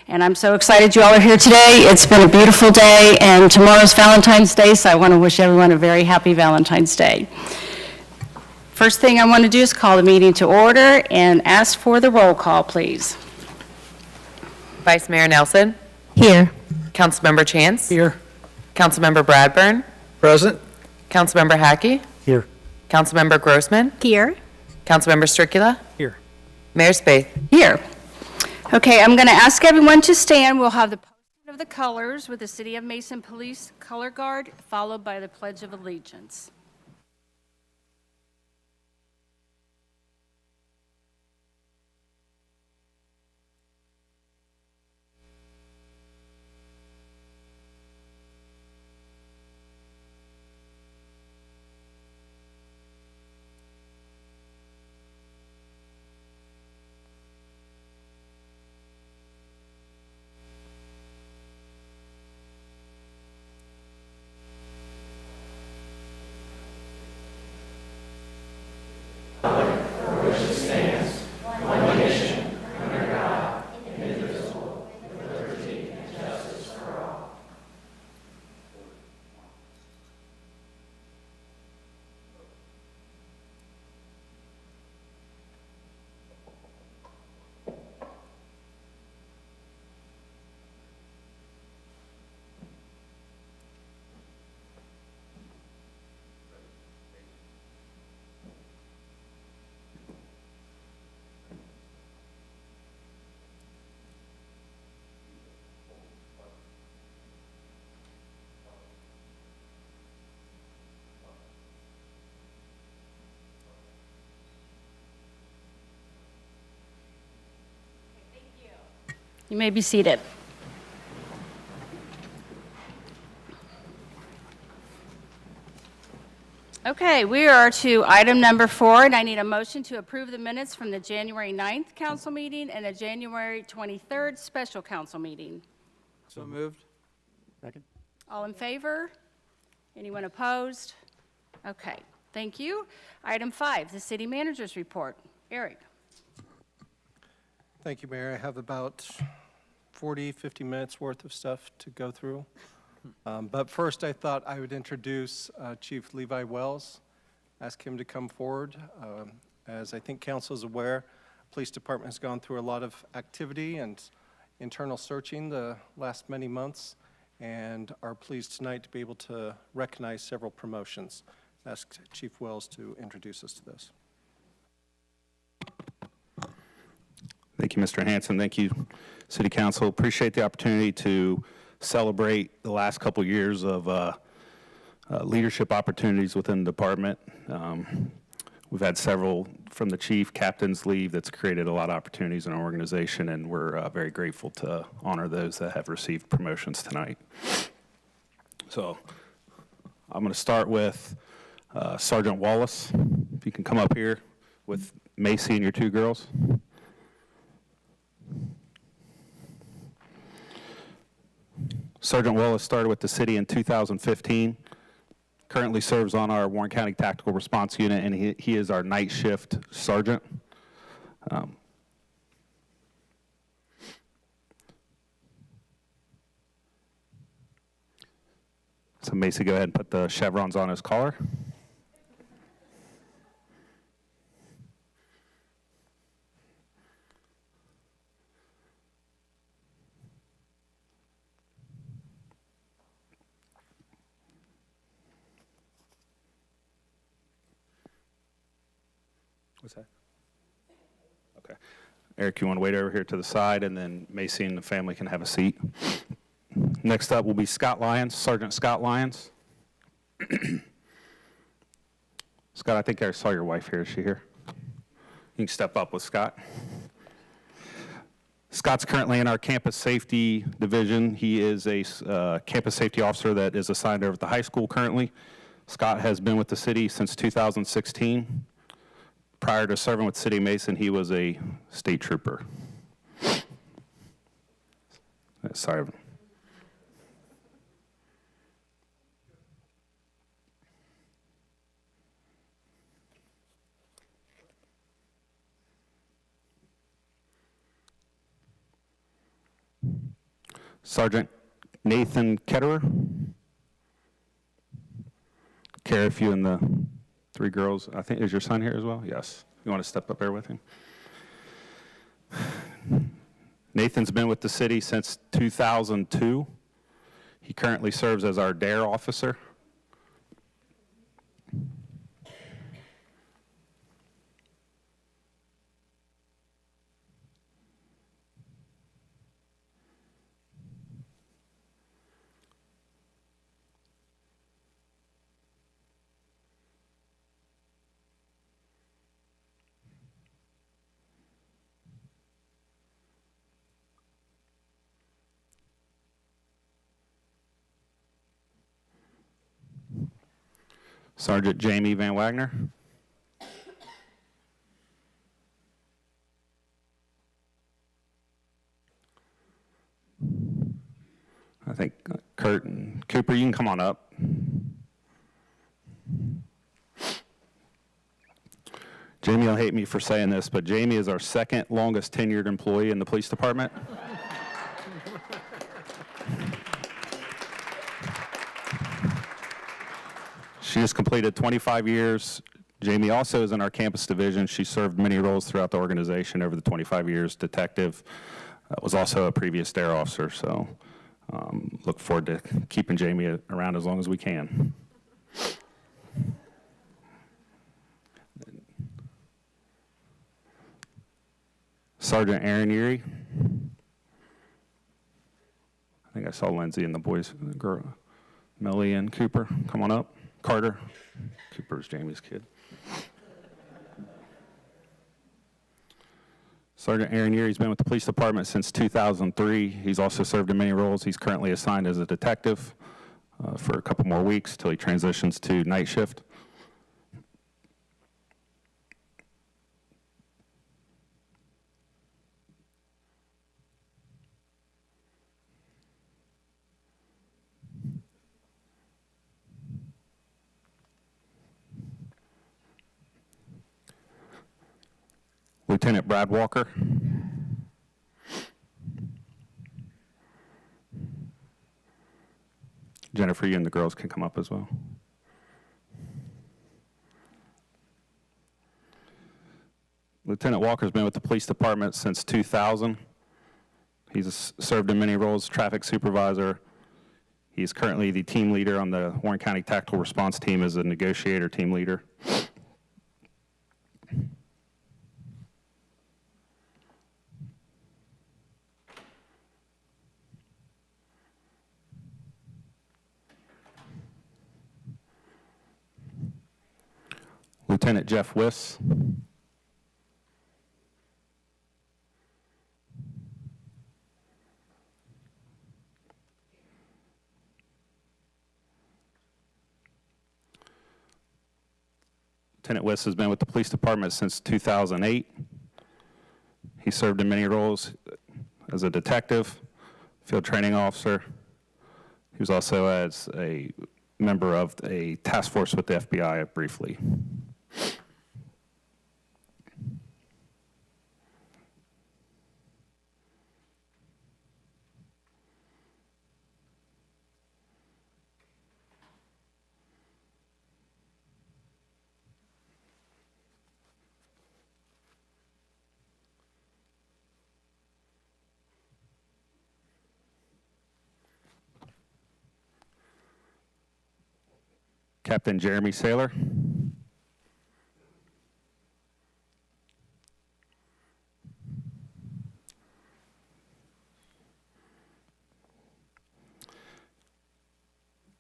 And I'm so excited you all are here today. It's been a beautiful day, and tomorrow's Valentine's Day, so I want to wish everyone a very happy Valentine's Day. First thing I want to do is call the meeting to order and ask for the roll call, please. Vice Mayor Nelson. Here. Councilmember Chance. Here. Councilmember Bradburn. Present. Councilmember Hackey. Here. Councilmember Grossman. Here. Councilmember Stricula. Here. Mayor Spaeth. Here. Okay, I'm going to ask everyone to stand. We'll have the posting of the colors with the City of Mason Police Color Guard, followed by the Pledge of Allegiance. You may be seated. Okay, we are to item number 4, and I need a motion to approve the minutes from the January 9th council meeting and the January 23rd special council meeting. So moved. Second. All in favor? Anyone opposed? Okay, thank you. Item 5, the city manager's report. Eric. Thank you, Mayor. I have about 50 minutes worth of stuff to go through. But first, I thought I would introduce Chief Levi Wells, ask him to come forward. As I think council is aware, police department has gone through a lot of activity and internal searching the last many months, and are pleased tonight to be able to recognize several promotions. Ask Chief Wells to introduce us to this. Thank you, Mr. Hanson. Thank you, City Council. Appreciate the opportunity to celebrate the last couple years of leadership opportunities within the department. We've had several from the chief, captain's leave, that's created a lot of opportunities in our organization, and we're very grateful to honor those that have received promotions tonight. So I'm going to start with Sergeant Wallace. If you can come up here with Macy and your 2 girls. Sergeant Wallace started with the city in 2015, currently serves on our Warren County Tactical Response Unit, and he is our night shift sergeant. So Macy, go ahead and put the chevrons on his collar. What's that? Okay. Eric, you want to wait over here to the side, and then Macy and the family can have a seat. Next up will be Scott Lyons, Sergeant Scott Lyons. Scott, I think I saw your wife here. Is she here? You can step up with Scott. Scott's currently in our campus safety division. He is a campus safety officer that is assigned over at the high school currently. Scott has been with the city since 2016. Prior to serving with City of Mason, he was a state trooper. Sorry. Sergeant Nathan Ketterer. Kara, if you and the 3 girls, I think, is your son here as well? Yes. You want to step up there with him? Nathan's been with the city since 2002. He currently serves as our DARE officer. Sergeant Jamie Van Wagner. I think Kurt and Cooper, you can come on up. Jamie will hate me for saying this, but Jamie is our second longest tenured employee in the police department. She has completed 25 years. Jamie also is in our campus division. She served many roles throughout the organization over the 25 years. Detective, was also a previous DARE officer, so look forward to keeping Jamie around as long as we can. Sergeant Aaron Erie. I think I saw Lindsay and the boys, girl, Millie and Cooper. Come on up. Carter. Cooper's Jamie's kid. Sergeant Aaron Erie's been with the police department since 2003. He's also served in many roles. He's currently assigned as a detective for a couple more weeks till he transitions to night shift. Lieutenant Brad Walker. Jennifer, you and the girls can come up as well. Lieutenant Walker's been with the police department since 2000. He's served in many roles, traffic supervisor. He's currently the team leader on the Warren County Tactical Response Team as a negotiator team leader. Lieutenant Jeff Wiss. Lieutenant Wiss has been with the police department since 2008. He served in many roles as a detective, field training officer. He was also as a member of a task force with the FBI briefly. Captain Jeremy Saylor.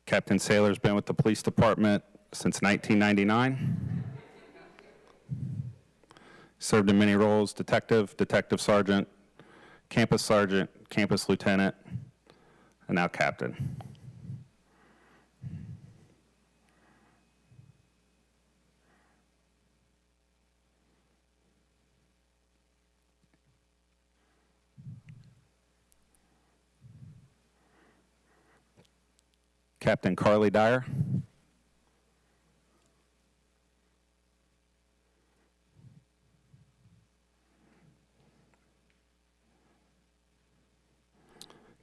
Captain Saylor's been with the police department since 1999. Served in many roles, detective, detective sergeant, campus lieutenant, and now captain. Captain Carly Dyer.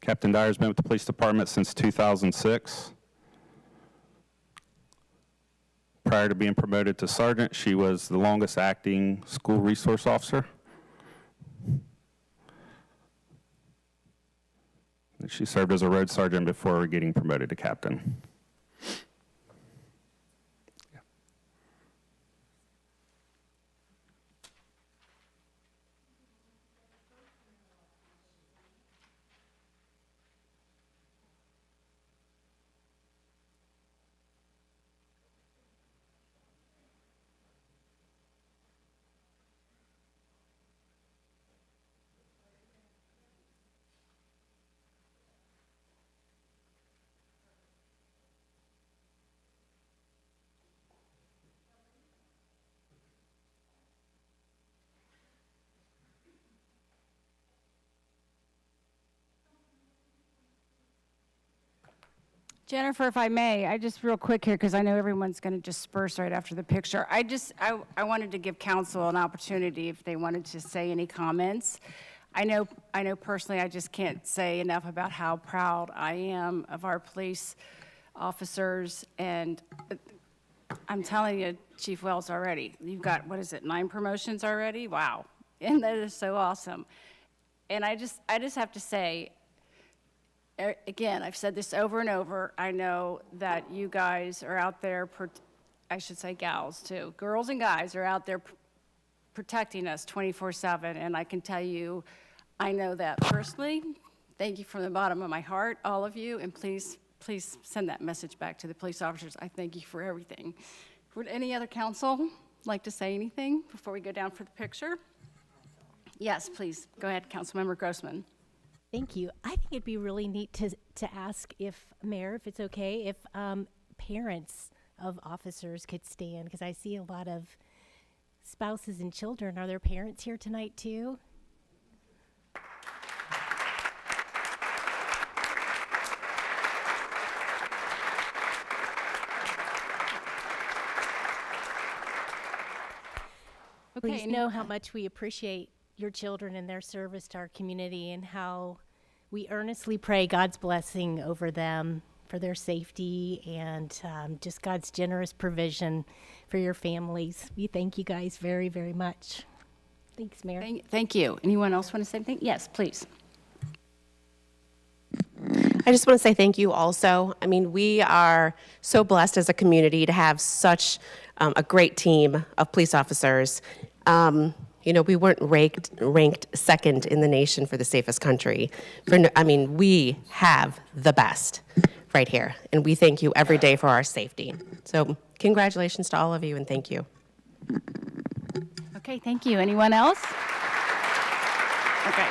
Captain Dyer's been with the police department since 2006. Prior to being promoted to sergeant, she was the longest acting school resource officer. And she served as a road sergeant before getting promoted to captain. Jennifer, if I may, I just real quick here, because I know everyone's going to disperse right after the picture. I wanted to give council an opportunity if they wanted to say any comments. I know personally, I just can't say enough about how proud I am of our police officers, and I'm telling you, Chief Wells, already, you've got, 9 promotions already? Wow, and that is so awesome. And I just have to say, again, I've said this over and over, I know that you guys are out there, I should say gals too, girls and guys are out there protecting us 24/7, and I can tell you, I know that personally. Thank you from the bottom of my heart, all of you, and please send that message back to the police officers. I thank you for everything. Would any other council like to say anything before we go down for the picture? Yes, please, go ahead, Councilmember Grossman. Thank you. I think it'd be really neat to ask if, Mayor, if it's okay, if parents of officers could stand, because I see a lot of spouses and children. Are there parents here tonight too? Please know how much we appreciate your children and their service to our community, and how we earnestly pray God's blessing over them for their safety, and just God's generous provision for your families. We thank you guys very, very much. Thanks, Mayor. Thank you. Anyone else want to say anything? Yes, please. I just want to say thank you also. I mean, we are so blessed as a community to have such a great team of police officers. You know, we weren't ranked second in the nation for the safest country. We have the best right here, and we thank you every day for our safety. So congratulations to all of you, and thank you. Okay, thank you. Anyone else? Okay.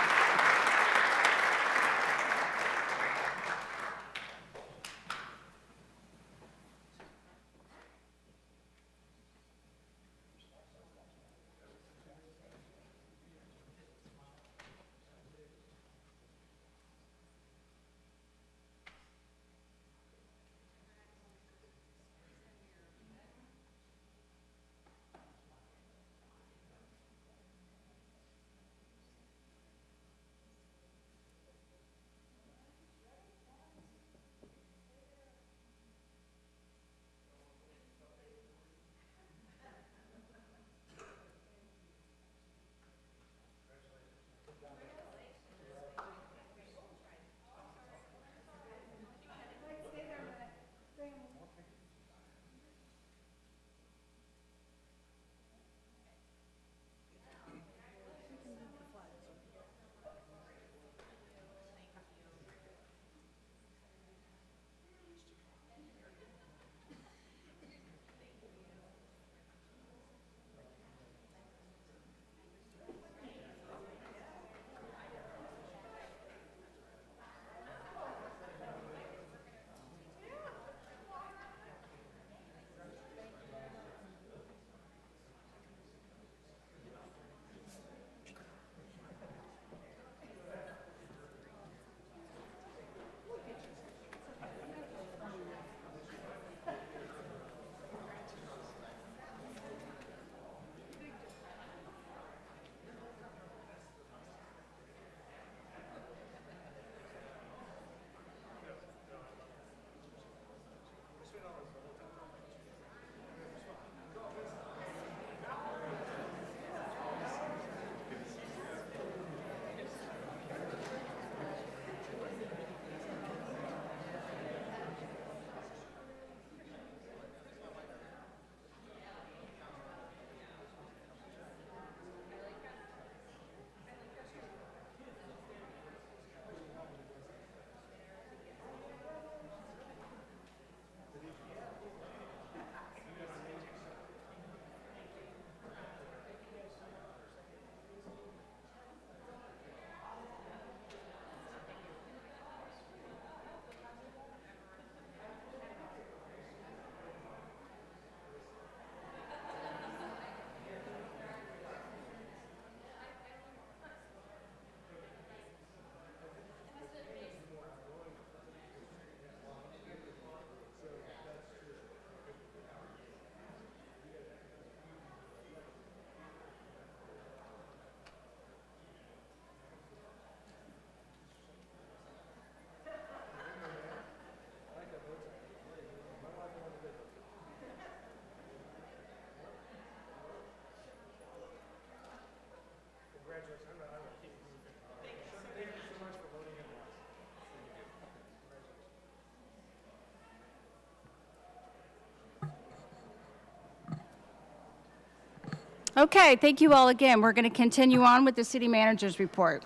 Okay, thank you all again. We're going to continue on with the city manager's report.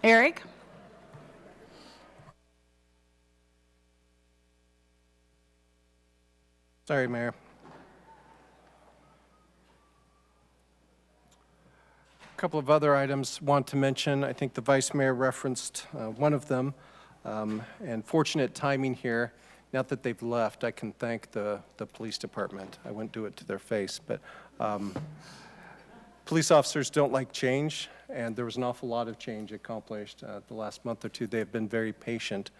Eric? Sorry, Mayor. A couple of other items want to mention. I think the Vice Mayor referenced one of them. And fortunate timing here, now that they've left, I can thank the police department. I wouldn't do it to their face, but police officers don't like change, and there was an awful lot of change accomplished the last month or two. They have been very patient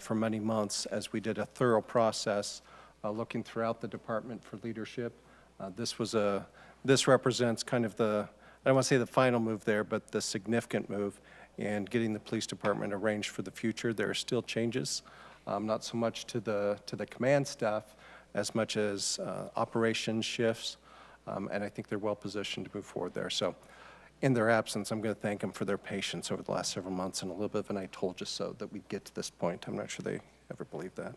for many months as we did a thorough process looking throughout the department for leadership. This represents kind of the, I don't want to say the final move there, but the significant move in getting the police department arranged for the future. There are still changes, not so much to the command staff as much as operation shifts, and I think they're well positioned to move forward there. So in their absence, I'm going to thank them for their patience over the last several months and a little bit of an I told you so that we'd get to this point. I'm not sure they ever believed that.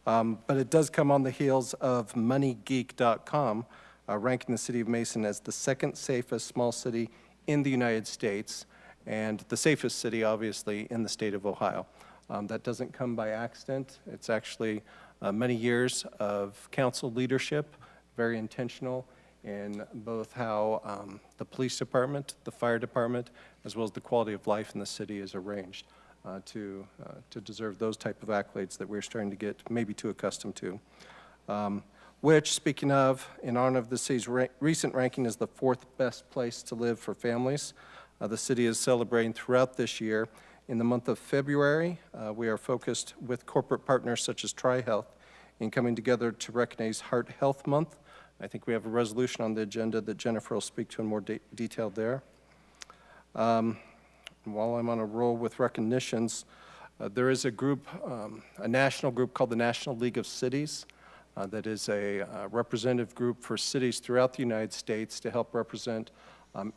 But it does come on the heels of moneygeek.com ranking the city of Mason as the second safest small city in the United States and the safest city, obviously, in the state of Ohio. That doesn't come by accident. It's actually many years of council leadership, very intentional in both how the police department, the fire department, as well as the quality of life in the city is arranged to deserve those type of accolades that we're starting to get maybe too accustomed to. Which, speaking of, in honor of the city's recent ranking as the 4th best place to live for families, the city is celebrating throughout this year. In the month of February, we are focused with corporate partners such as TriHealth in coming together to recognize Heart Health Month. I think we have a resolution on the agenda that Jennifer will speak to in more detail there. While I'm on a roll with recognitions, there is a group, a national group called the National League of Cities that is a representative group for cities throughout the United States to help represent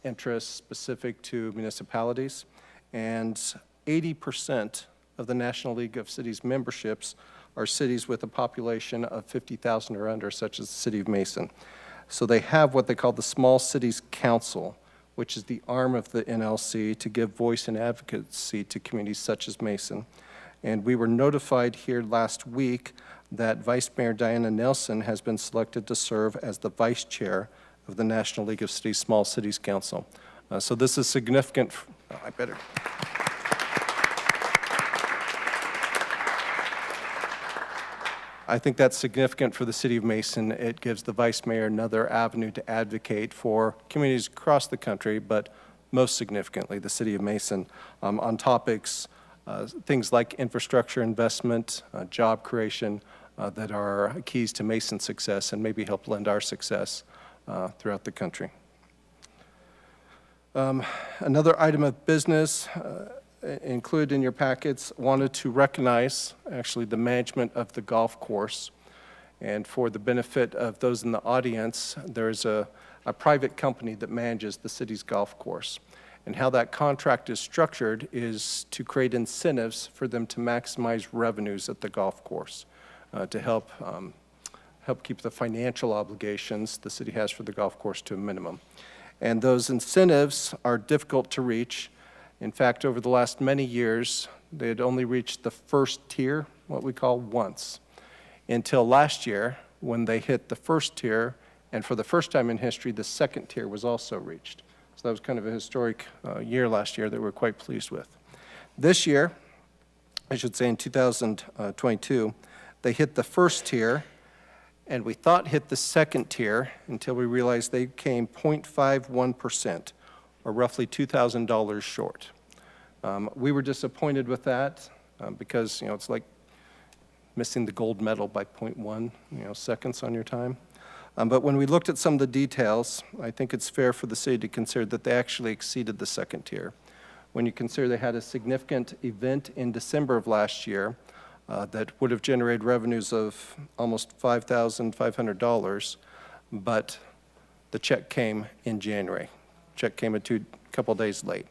interests specific to municipalities. And 80% of the National League of Cities memberships are cities with a population of 50,000 or under, such as the city of Mason. So they have what they call the Small Cities Council, which is the arm of the NLC to give voice and advocacy to communities such as Mason. And we were notified here last week that Vice Mayor Diana Nelson has been selected to serve as the vice chair of the National League of Cities Small Cities Council. So this is significant. I better. I think that's significant for the city of Mason. It gives the vice mayor another avenue to advocate for communities across the country, but most significantly, the city of Mason, on topics, things like infrastructure investment, job creation, that are keys to Mason's success and maybe help lend our success throughout the country. Another item of business included in your packets, wanted to recognize actually the management of the golf course. And for the benefit of those in the audience, there's a private company that manages the city's golf course. And how that contract is structured is to create incentives for them to maximize revenues at the golf course to help keep the financial obligations the city has for the golf course to a minimum. And those incentives are difficult to reach. In fact, over the last many years, they had only reached the first tier, what we call once, until last year when they hit the first tier, and for the first time in history, the second tier was also reached. So that was kind of a historic year last year that we're quite pleased with. This year, I should say in 2022, they hit the first tier, and we thought hit the second tier until we realized they came 0.51%, or roughly $2,000 short. We were disappointed with that because, it's like missing the gold medal by 0.1, seconds on your time. But when we looked at some of the details, I think it's fair for the city to consider that they actually exceeded the second tier. When you consider they had a significant event in December of last year that would have generated revenues of almost $5,500, but the check came in January. Check came a couple days late.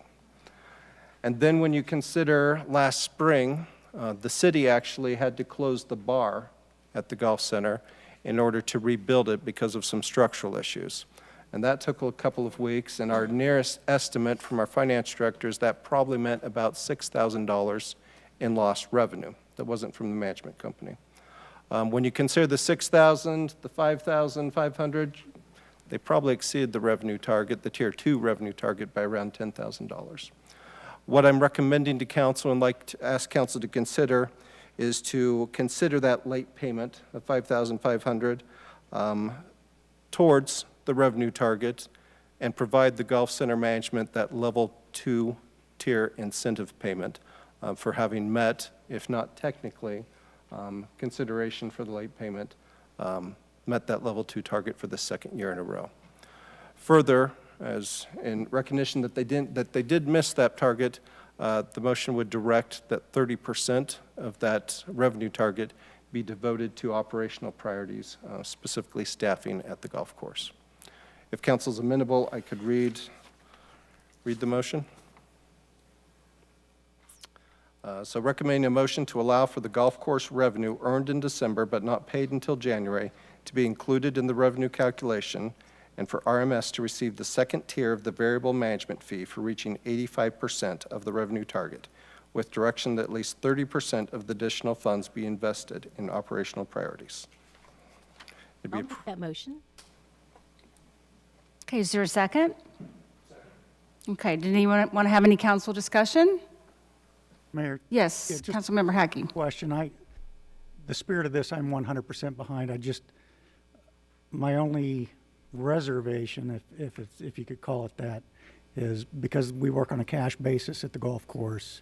And then when you consider last spring, the city actually had to close the bar at the golf center in order to rebuild it because of some structural issues. and that took a couple of weeks, and our nearest estimate from our finance director is that probably meant about $6,000 in lost revenue. That wasn't from the management company. When you consider the 6,000, the 5,500, they probably exceeded the revenue target, the Tier 2 revenue target, by around $10,000. What I'm recommending to council and like to ask council to consider is to consider that late payment of $5,500 towards the revenue target and provide the Golf Center management that level 2 tier incentive payment for having met, if not technically, consideration for the late payment, met that level 2 target for the second year in a row. Further, as in recognition that they did miss that target, the motion would direct that 30% of that revenue target be devoted to operational priorities, specifically staffing at the golf course. If council's amenable, I could read the motion. So recommending a motion to allow for the golf course revenue earned in December but not paid until January to be included in the revenue calculation, and for RMS to receive the second tier of the variable management fee for reaching 85% of the revenue target, with direction that at least 30% of the additional funds be invested in operational priorities. It'd be I'll make that motion. Okay, is there a second? Okay, did anyone want to have any council discussion? Mayor, Yes, Yeah, just- Councilmember Hackey. question, the spirit of this, I'm 100% behind. My only reservation, if you could call it that, is because we work on a cash basis at the golf course,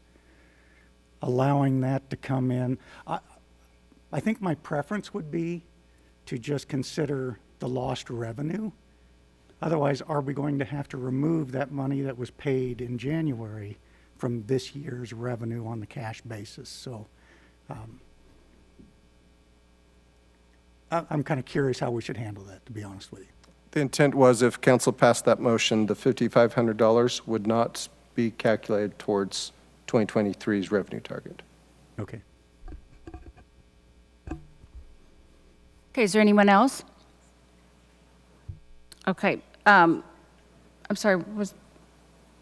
allowing that to come in. I think my preference would be to just consider the lost revenue. Otherwise, are we going to have to remove that money that was paid in January from this year's revenue on the cash basis? So I'm kind of curious how we should handle that, to be honest with you. The intent was if council passed that motion, the $5,500 would not be calculated towards 2023's revenue target. Okay. Okay, is there anyone else? Okay, I'm sorry,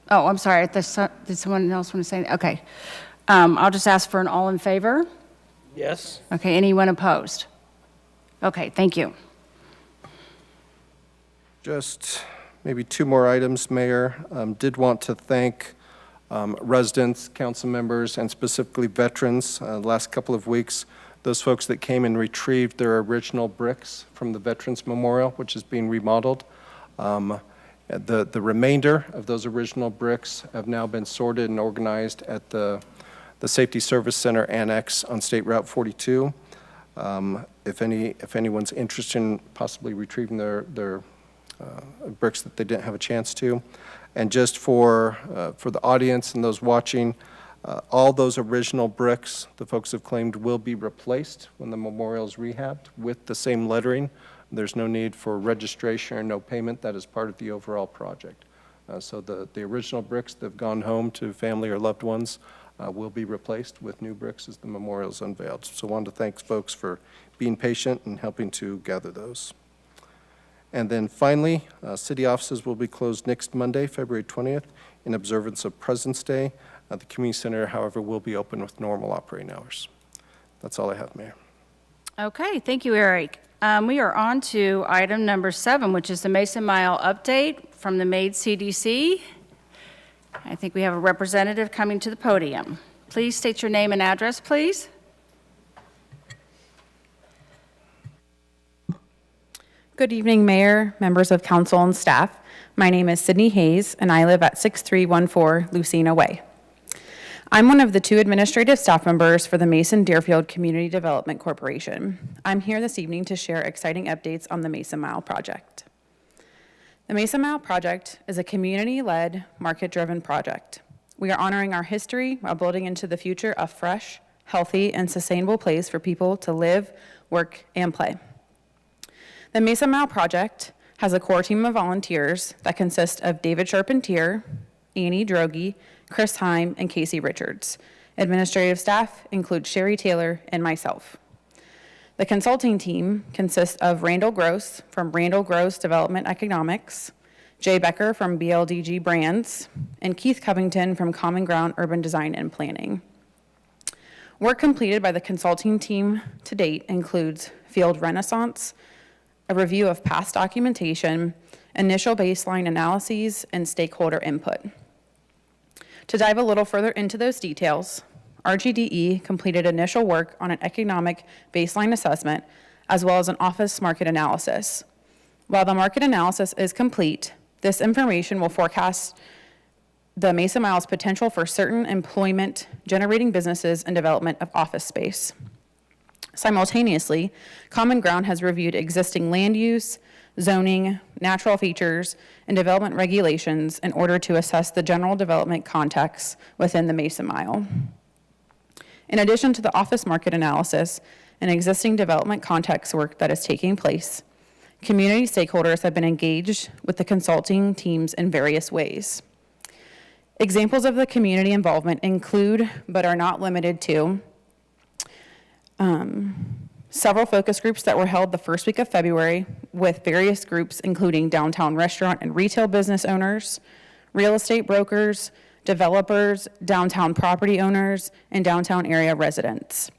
I'm sorry, did someone else want to say? Okay. I'll just ask for an all in favor. Yes. Okay, anyone opposed? Okay, thank you. Just maybe two more items, Mayor. Did want to thank residents, council members, and specifically veterans the last couple of weeks. Those folks that came and retrieved their original bricks from the Veterans Memorial, which is being remodeled. The remainder of those original bricks have now been sorted and organized at the Safety Service Center Annex on State Route 42. If anyone's interested in possibly retrieving their bricks that they didn't have a chance to. And just for the audience and those watching, all those original bricks the folks have claimed will be replaced when the memorial is rehabbed with the same lettering. There's no need for registration or no payment. That is part of the overall project. So the original bricks that have gone home to family or loved ones will be replaced with new bricks as the memorial is unveiled. So I wanted to thank folks for being patient and helping to gather those. And then finally, city offices will be closed next Monday, February 20th, in observance of President's Day. The community center, however, will be open with normal operating hours. That's all I have, Mayor. Okay, thank you, Eric. We are on to item number 7, which is the Mason Mile update from the MAID CDC. I think we have a representative coming to the podium. Please state your name and address, please. Good evening, Mayor, members of council, and staff. My name is Sydney Hayes, and I live at 6314 Lucina Way. I'm one of the 2 administrative staff members for the Mason Deerfield Community Development Corporation. I'm here this evening to share exciting updates on the Mason Mile project. The Mason Mile project is a community-led, market-driven project. We are honoring our history while building into the future a fresh, healthy, and sustainable place for people to live, work, and play. The Mason Mile project has a core team of volunteers that consist of David Charpentier, Annie Droege, Chris Heim, and Casey Richards. Administrative staff include Sherry Taylor and myself. The consulting team consists of Randall Gross from Randall Gross Development Economics, Jay Becker from BLDG Brands, and Keith Covington from Common Ground Urban Design and Planning. Work completed by the consulting team to date includes field renaissance, a review of past documentation, initial baseline analyses, and stakeholder input. To dive a little further into those details, RGDE completed initial work on an economic baseline assessment as well as an office market analysis. While the market analysis is complete, this information will forecast the Mesa Miles' potential for certain employment-generating businesses and development of office space. Simultaneously, Common Ground has reviewed existing land use, zoning, natural features, and development regulations in order to assess the general development context within the Mesa Mile. In addition to the office market analysis and existing development context work that is taking place, community stakeholders have been engaged with the consulting teams in various ways. Examples of the community involvement include, but are not limited to, several focus groups that were held the first week of February with various groups including downtown restaurant and retail business owners, real estate brokers, developers, downtown property owners, and downtown area residents.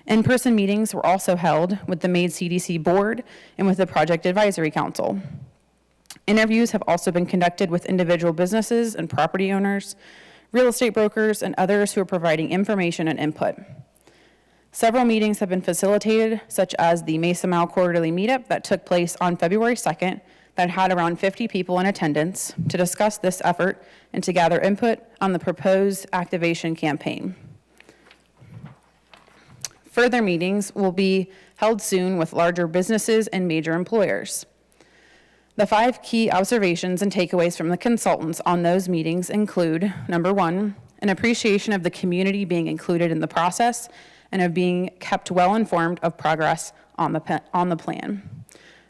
In-person meetings were also held with the MAID CDC board and with the Project Advisory Council. Interviews have also been conducted with individual businesses and property owners, real estate brokers, and others who are providing information and input. Several meetings have been facilitated, such as the Mesa Mile Quarterly Meetup that took place on February 2nd that had around 50 people in attendance to discuss this effort and to gather input on the proposed activation campaign. Further meetings will be held soon with larger businesses and major employers. The 5 key observations and takeaways from the consultants on those meetings include, number 1, an appreciation of the community being included in the process and of being kept well informed of progress on the plan.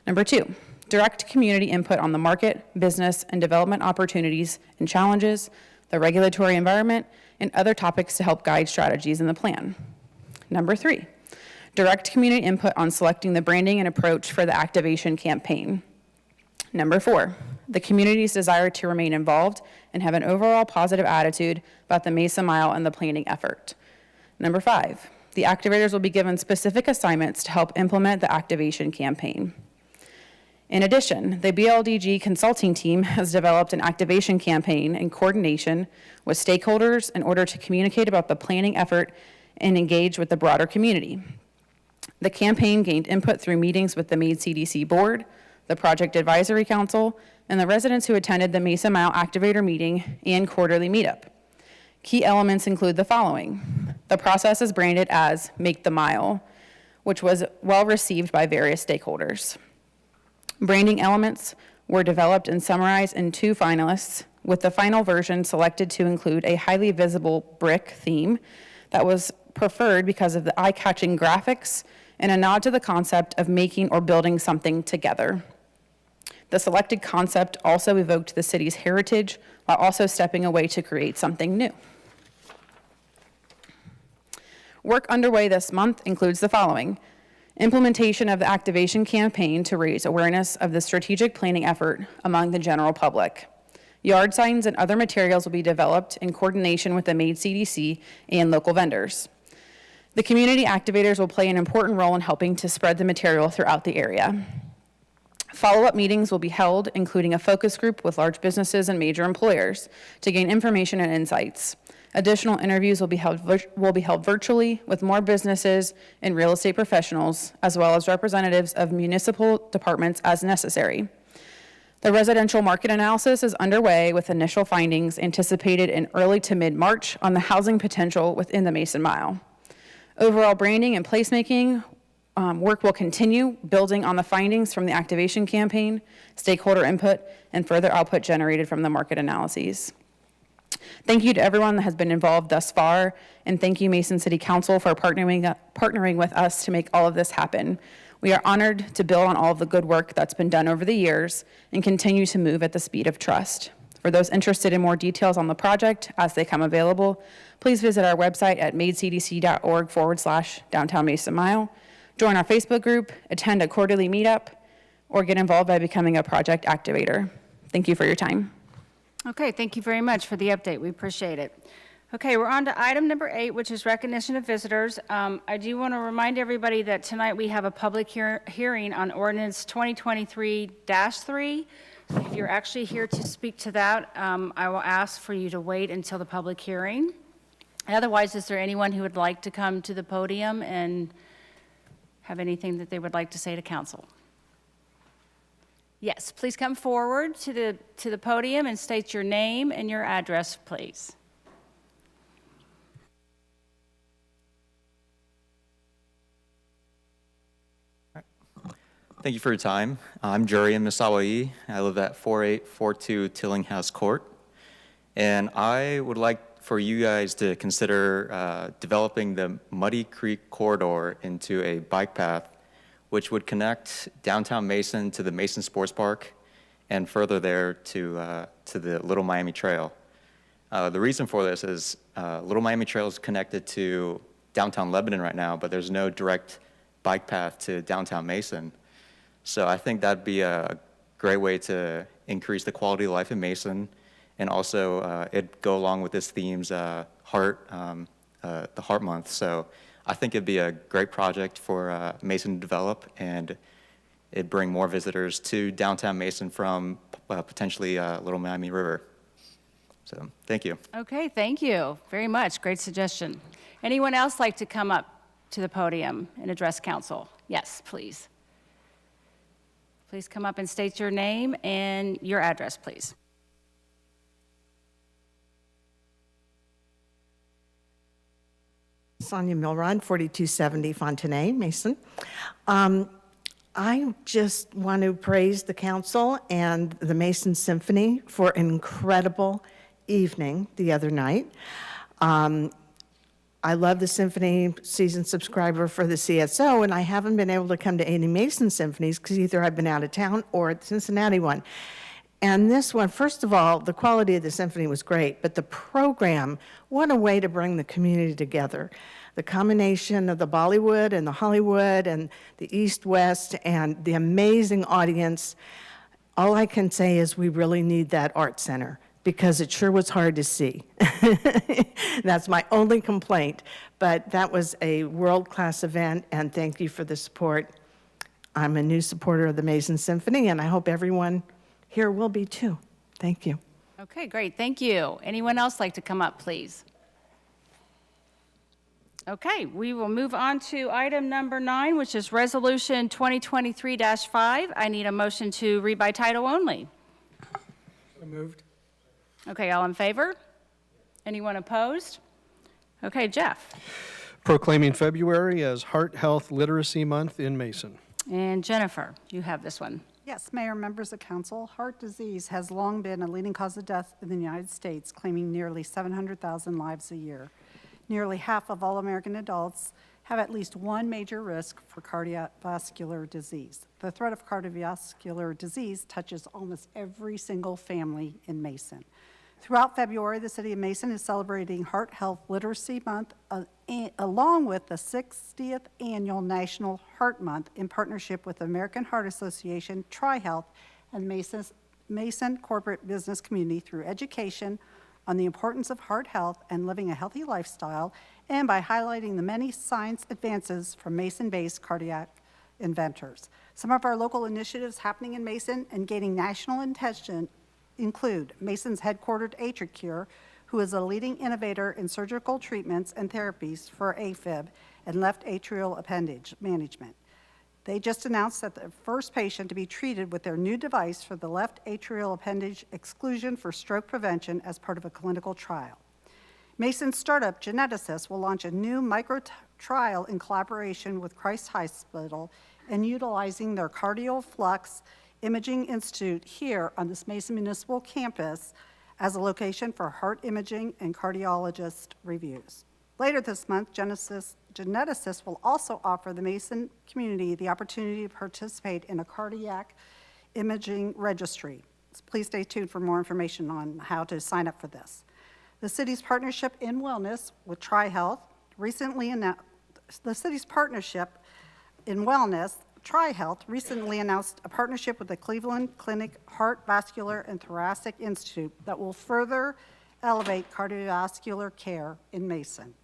Number 2, direct community input on the market, business, and development opportunities and challenges, the regulatory environment, and other topics to help guide strategies in the plan. Number 3, direct community input on selecting the branding and approach for the activation campaign. Number 4, the community's desire to remain involved and have an overall positive attitude about the Mesa Mile and the planning effort. Number 5, the activators will be given specific assignments to help implement the activation campaign. In addition, the BLDG consulting team has developed an activation campaign in coordination with stakeholders in order to communicate about the planning effort and engage with the broader community. The campaign gained input through meetings with the MAID CDC board, the Project Advisory Council, and the residents who attended the Mesa Mile Activator meeting and quarterly meetup. Key elements include the following. The process is branded as Make the Mile, which was well received by various stakeholders. Branding elements were developed and summarized in 2 finalists, with the final version selected to include a highly visible brick theme that was preferred because of the eye-catching graphics and a nod to the concept of making or building something together. The selected concept also evoked the city's heritage while also stepping away to create something new. Work underway this month includes the following: implementation of the activation campaign to raise awareness of the strategic planning effort among the general public. Yard signs and other materials will be developed in coordination with the MAID CDC and local vendors. The community activators will play an important role in helping to spread the material throughout the area. Follow-up meetings will be held, including a focus group with large businesses and major employers, to gain information and insights. Additional interviews will be held virtually with more businesses and real estate professionals, as well as representatives of municipal departments as necessary. The residential market analysis is underway with initial findings anticipated in early to mid-March on the housing potential within the Mason Mile. Overall branding and placemaking work will continue, building on the findings from the activation campaign, stakeholder input, and further output generated from the market analyses. Thank you to everyone that has been involved thus far, and thank you, Mason City Council, for partnering with us to make all of this happen. We are honored to build on all of the good work that's been done over the years and continue to move at the speed of trust. For those interested in more details on the project as they come available, please visit our website at maidcdc.org/Downtown Mesa Mile, join our Facebook group, attend a quarterly meetup, or get involved by becoming a project activator. Thank Thank you for your time. Okay, thank you very much for the update. We appreciate it. Okay, we're on to item number 8, which is recognition of visitors. I do want to remind everybody that tonight we have a public hearing on ordinance 2023-3. If you're actually here to speak to that, I will ask for you to wait until the public hearing. Otherwise, is there anyone who would like to come to the podium and have anything that they would like to say to council? Yes, please come forward to the podium and state your name and your address, please. Thank you for your time. I'm Jurian Misawai. I live at 4842 Tillinghast Court. And I would like for you guys to consider developing the Muddy Creek Corridor into a bike path, which would connect downtown Mason to the Mason Sports Park and further there to the Little Miami Trail. The reason for this is Little Miami Trail is connected to downtown Lebanon right now, but there's no direct bike path to downtown Mason. So I think that'd be a great way to increase the quality of life in Mason, and also it'd go along with this theme's the Heart Month. So I think it'd be a great project for Mason to develop, and it'd bring more visitors to downtown Mason from potentially Little Miami River. So thank you. Okay, thank you very much. Great suggestion. Anyone else like to come up to the podium and address council? Yes, please. Please come up and state your name and your address, please. Sonia Milrod, 4270 Fontenay, Mason. I just want to praise the council and the Mason Symphony for an incredible evening the other night. I love the symphony, season subscriber for the CSO, and I haven't been able to come to any Mason symphonies because either I've been out of town or at the Cincinnati one. And this one, first of all, the quality of the symphony was great, but the program, what a way to bring the community together. The combination of the Bollywood and the Hollywood and the East-West and the amazing audience. All I can say is we really need that art center, because it sure was hard to see. That's my only complaint. But that was a world-class event, and thank you for the support. I'm a new supporter of the Mason Symphony, and I hope everyone here will be too. Thank you. Okay, great, thank you. Anyone else like to come up, please? Okay, we will move on to item number 9, which is Resolution 2023-5. I need a motion to read by title only. So moved. Okay, all in favor? Anyone opposed? Okay, Jeff. Proclaiming February as Heart Health Literacy Month in Mason. And Jennifer, you have this one. Yes, Mayor, members of council, heart disease has long been a leading cause of death in the United States, claiming nearly 700,000 lives a year. Nearly half of all American adults have at least one major risk for cardiovascular disease. The threat of cardiovascular disease touches almost every single family in Mason. Throughout February, the City of Mason is celebrating Heart Health Literacy Month, along with the 60th Annual National Heart Month in partnership with the American Heart Association, TriHealth, and Mason corporate business community through education on the importance of heart health and living a healthy lifestyle, and by highlighting the many science advances from Mason-based cardiac inventors. Some of our local initiatives happening in Mason and gaining national attention include Mason's headquartered AtriCure, who is a leading innovator in surgical treatments and therapies for AFib and left atrial appendage management. They just announced that the first patient to be treated with their new device for the left atrial appendage exclusion for stroke prevention as part of a clinical trial. Mason's startup, Geneticist, will launch a new micro-trial in collaboration with Christ Hospital and utilizing their CardioFlux Imaging Institute here on this Mason Municipal campus as a location for heart imaging and cardiologist reviews. Later this month, Geneticist will also offer the Mason community the opportunity to participate in a cardiac imaging registry. So please stay tuned for more information on how to sign up for this. The city's partnership in wellness with TriHealth recently announced the city's partnership in wellness TriHealth recently announced a partnership with the Cleveland Clinic Heart, Vascular, and Thoracic Institute that will further elevate cardiovascular care in Mason.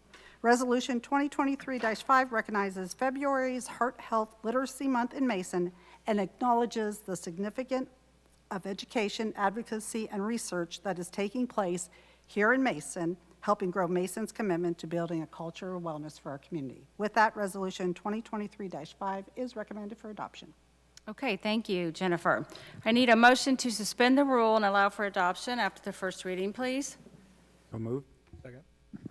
Resolution 2023-5 recognizes February's Heart Health Literacy Month in Mason and acknowledges the significance of education, advocacy, and research that is taking place here in Mason, helping grow Mason's commitment to building a culture of wellness for our community. With that, Resolution 2023-5 is recommended for adoption. Okay, thank you, Jennifer. I need a motion to suspend the rule and allow for adoption after the first reading, please. So moved. Second.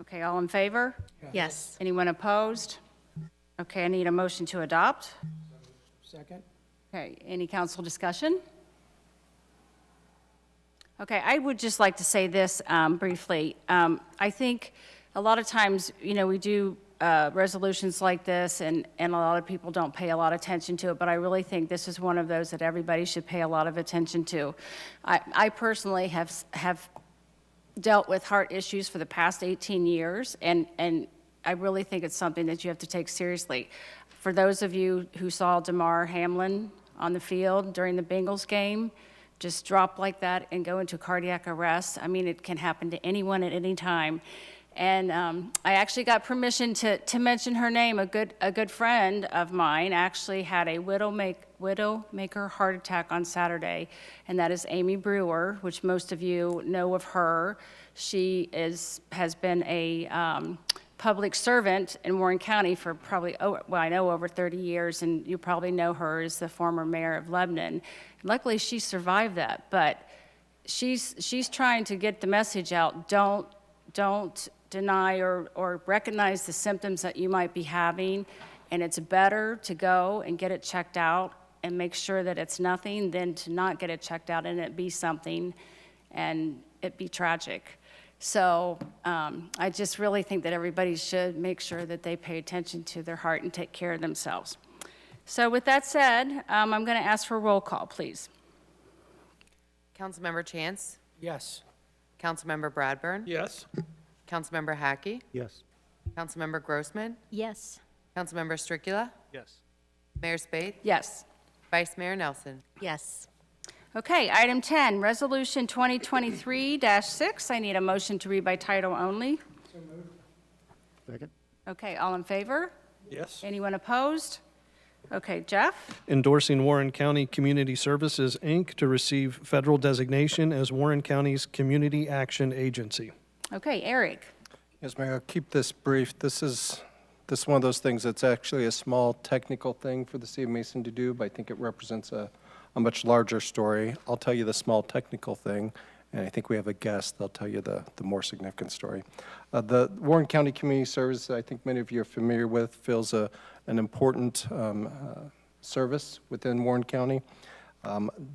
Okay, all in favor? Yes. Anyone opposed? Okay, I need a motion to adopt. Second? Okay, any council discussion? Okay, I would just like to say this briefly. I think a lot of times, we do resolutions like this, and a lot of people don't pay a lot of attention to it, but I really think this is one of those that everybody should pay a lot of attention to. I personally have dealt with heart issues for the past 18 years, and I really think it's something that you have to take seriously. For those of you who saw Damar Hamlin on the field during the Bengals game, just drop like that and go into cardiac arrest. I mean, it can happen to anyone at any time. And I actually got permission to mention her name. A good friend of mine actually had a widowmaker heart attack on Saturday, and that is Amy Brewer, which most of you know of her. She has been a public servant in Warren County for probably, I know over 30 years, and you probably know her as the former mayor of Lebanon. Luckily, she survived that, but she's trying to get the message out. Don't deny or recognize the symptoms that you might be having, and it's better to go and get it checked out and make sure that it's nothing than to not get it checked out and it be something and it be tragic. So I just really think that everybody should make sure that they pay attention to their heart and take care of themselves. So with that said, I'm going to ask for a roll call, please. Councilmember Chance, Yes. Councilmember Bradburn, Yes. Councilmember Hackey, Yes. Councilmember Grossman, Yes. Councilmember Stricula, Yes. Mayor Spaeth, Yes. Vice Mayor Nelson. Yes. Okay, item 10, Resolution 2023-6. I need a motion to read by title only. Second. Okay, all in favor? Yes. Anyone opposed? Okay, Jeff? Endorsing Warren County Community Services, Inc. to receive federal designation as Warren County's Community Action Agency. Okay, Eric? Yes, Mayor, I'll keep this brief. This is one of those things that's actually a small technical thing for the city of Mason to do, but I think it represents a much larger story. I'll tell you the small technical thing, and I think we have a guest. They'll tell you the more significant story. The Warren County Community Service, I think many of you are familiar with, fills an important service within Warren County.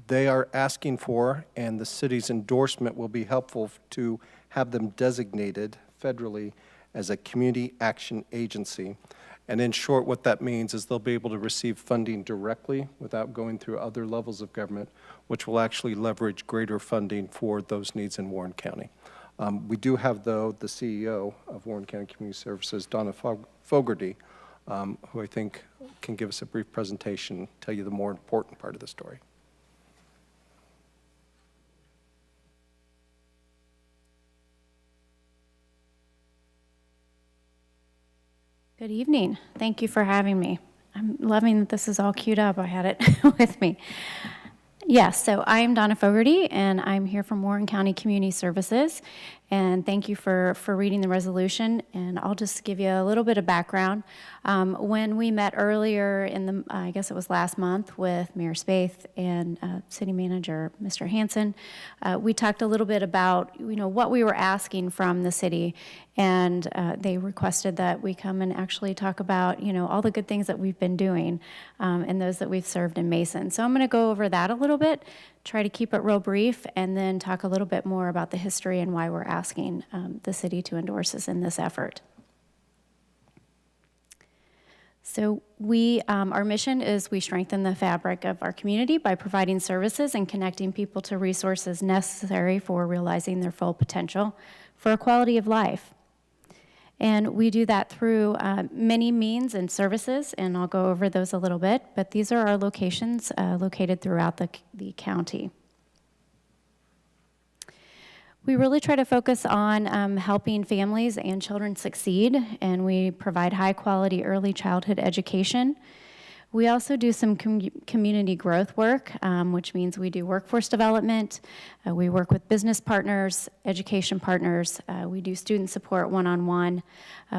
They are asking for, and the city's endorsement will be helpful to have them designated federally as a community action agency. And in short, what that means is they'll be able to receive funding directly without going through other levels of government, which will actually leverage greater funding for those needs in Warren County. We do have, though, the CEO of Warren County Community Services, Donna Fogarty, who I think can give us a brief presentation, tell you the more important part of the story. Good evening. Thank you for having me. I'm loving that this is all queued up. I had it with me. Yes, so I am Donna Fogarty, and I'm here from Warren County Community Services. And thank you for reading the resolution. And I'll just give you a little bit of background. When we met earlier in I guess it was last month, with Mayor Spaeth and City Manager Mr. Hanson, we talked a little bit about what we were asking from the city, and they requested that we come and actually talk about all the good things that we've been doing and those that we've served in Mason. So I'm going to go over that a little bit, try to keep it real brief, and then talk a little bit more about the history and why we're asking the city to endorse us in this effort. So our mission is we strengthen the fabric of our community by providing services and connecting people to resources necessary for realizing their full potential for a quality of life. And we do that through many means and services, and I'll go over those a little bit, but these are our locations located throughout the county. We really try to focus on helping families and children succeed, and we provide high-quality early childhood education. We also do some community growth work, which means we do workforce development. We work with business partners, education partners. We do student support one-on-one.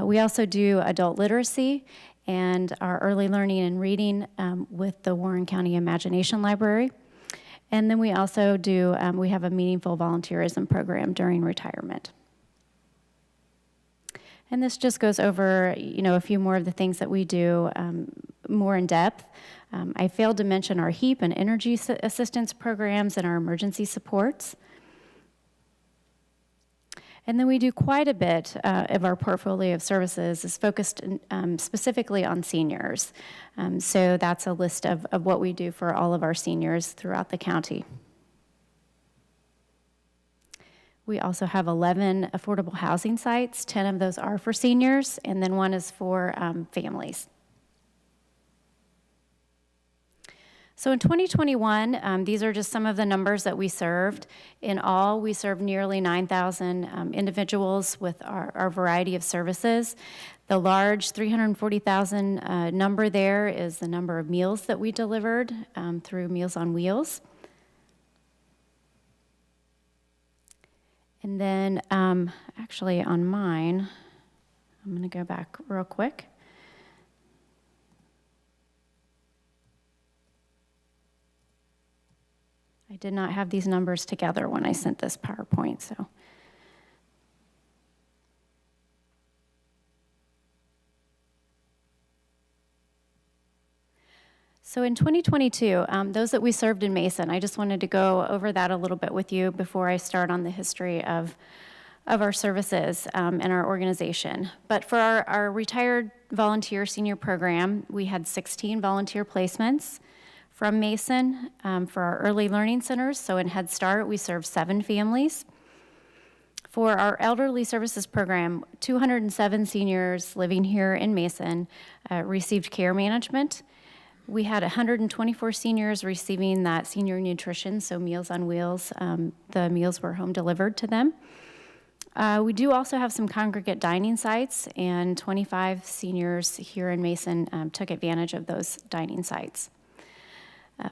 We also do adult literacy and our early learning and reading with the Warren County Imagination Library. And then we also do, we have a meaningful volunteerism program during retirement. And this just goes over, a few more of the things that we do more in depth. I failed to mention our HEAP and energy assistance programs and our emergency supports. And then we do quite a bit of our portfolio of services is focused specifically on seniors. So that's a list of what we do for all of our seniors throughout the county. We also have 11 affordable housing sites. 10 of those are for seniors, and then one is for families. So in 2021, these are just some of the numbers that we served. In all, we served nearly 9,000 individuals with our variety of services. The large 340,000 number there is the number of meals that we delivered through Meals on Wheels. And then actually on mine, I'm going to go back real quick. I did not have these numbers together when I sent this PowerPoint, so. So in 2022, those that we served in Mason, I just wanted to go over that a little bit with you before I start on the history of our services and our organization. But for our retired volunteer senior program, we had 16 volunteer placements from Mason for our early learning centers. So in Head Start, we served 7 families. For our elderly services program, 207 seniors living here in Mason received care management. We had 124 seniors receiving that senior nutrition, so Meals on Wheels. The meals were home delivered to them. We do also have some congregate dining sites, and 25 seniors here in Mason took advantage of those dining sites.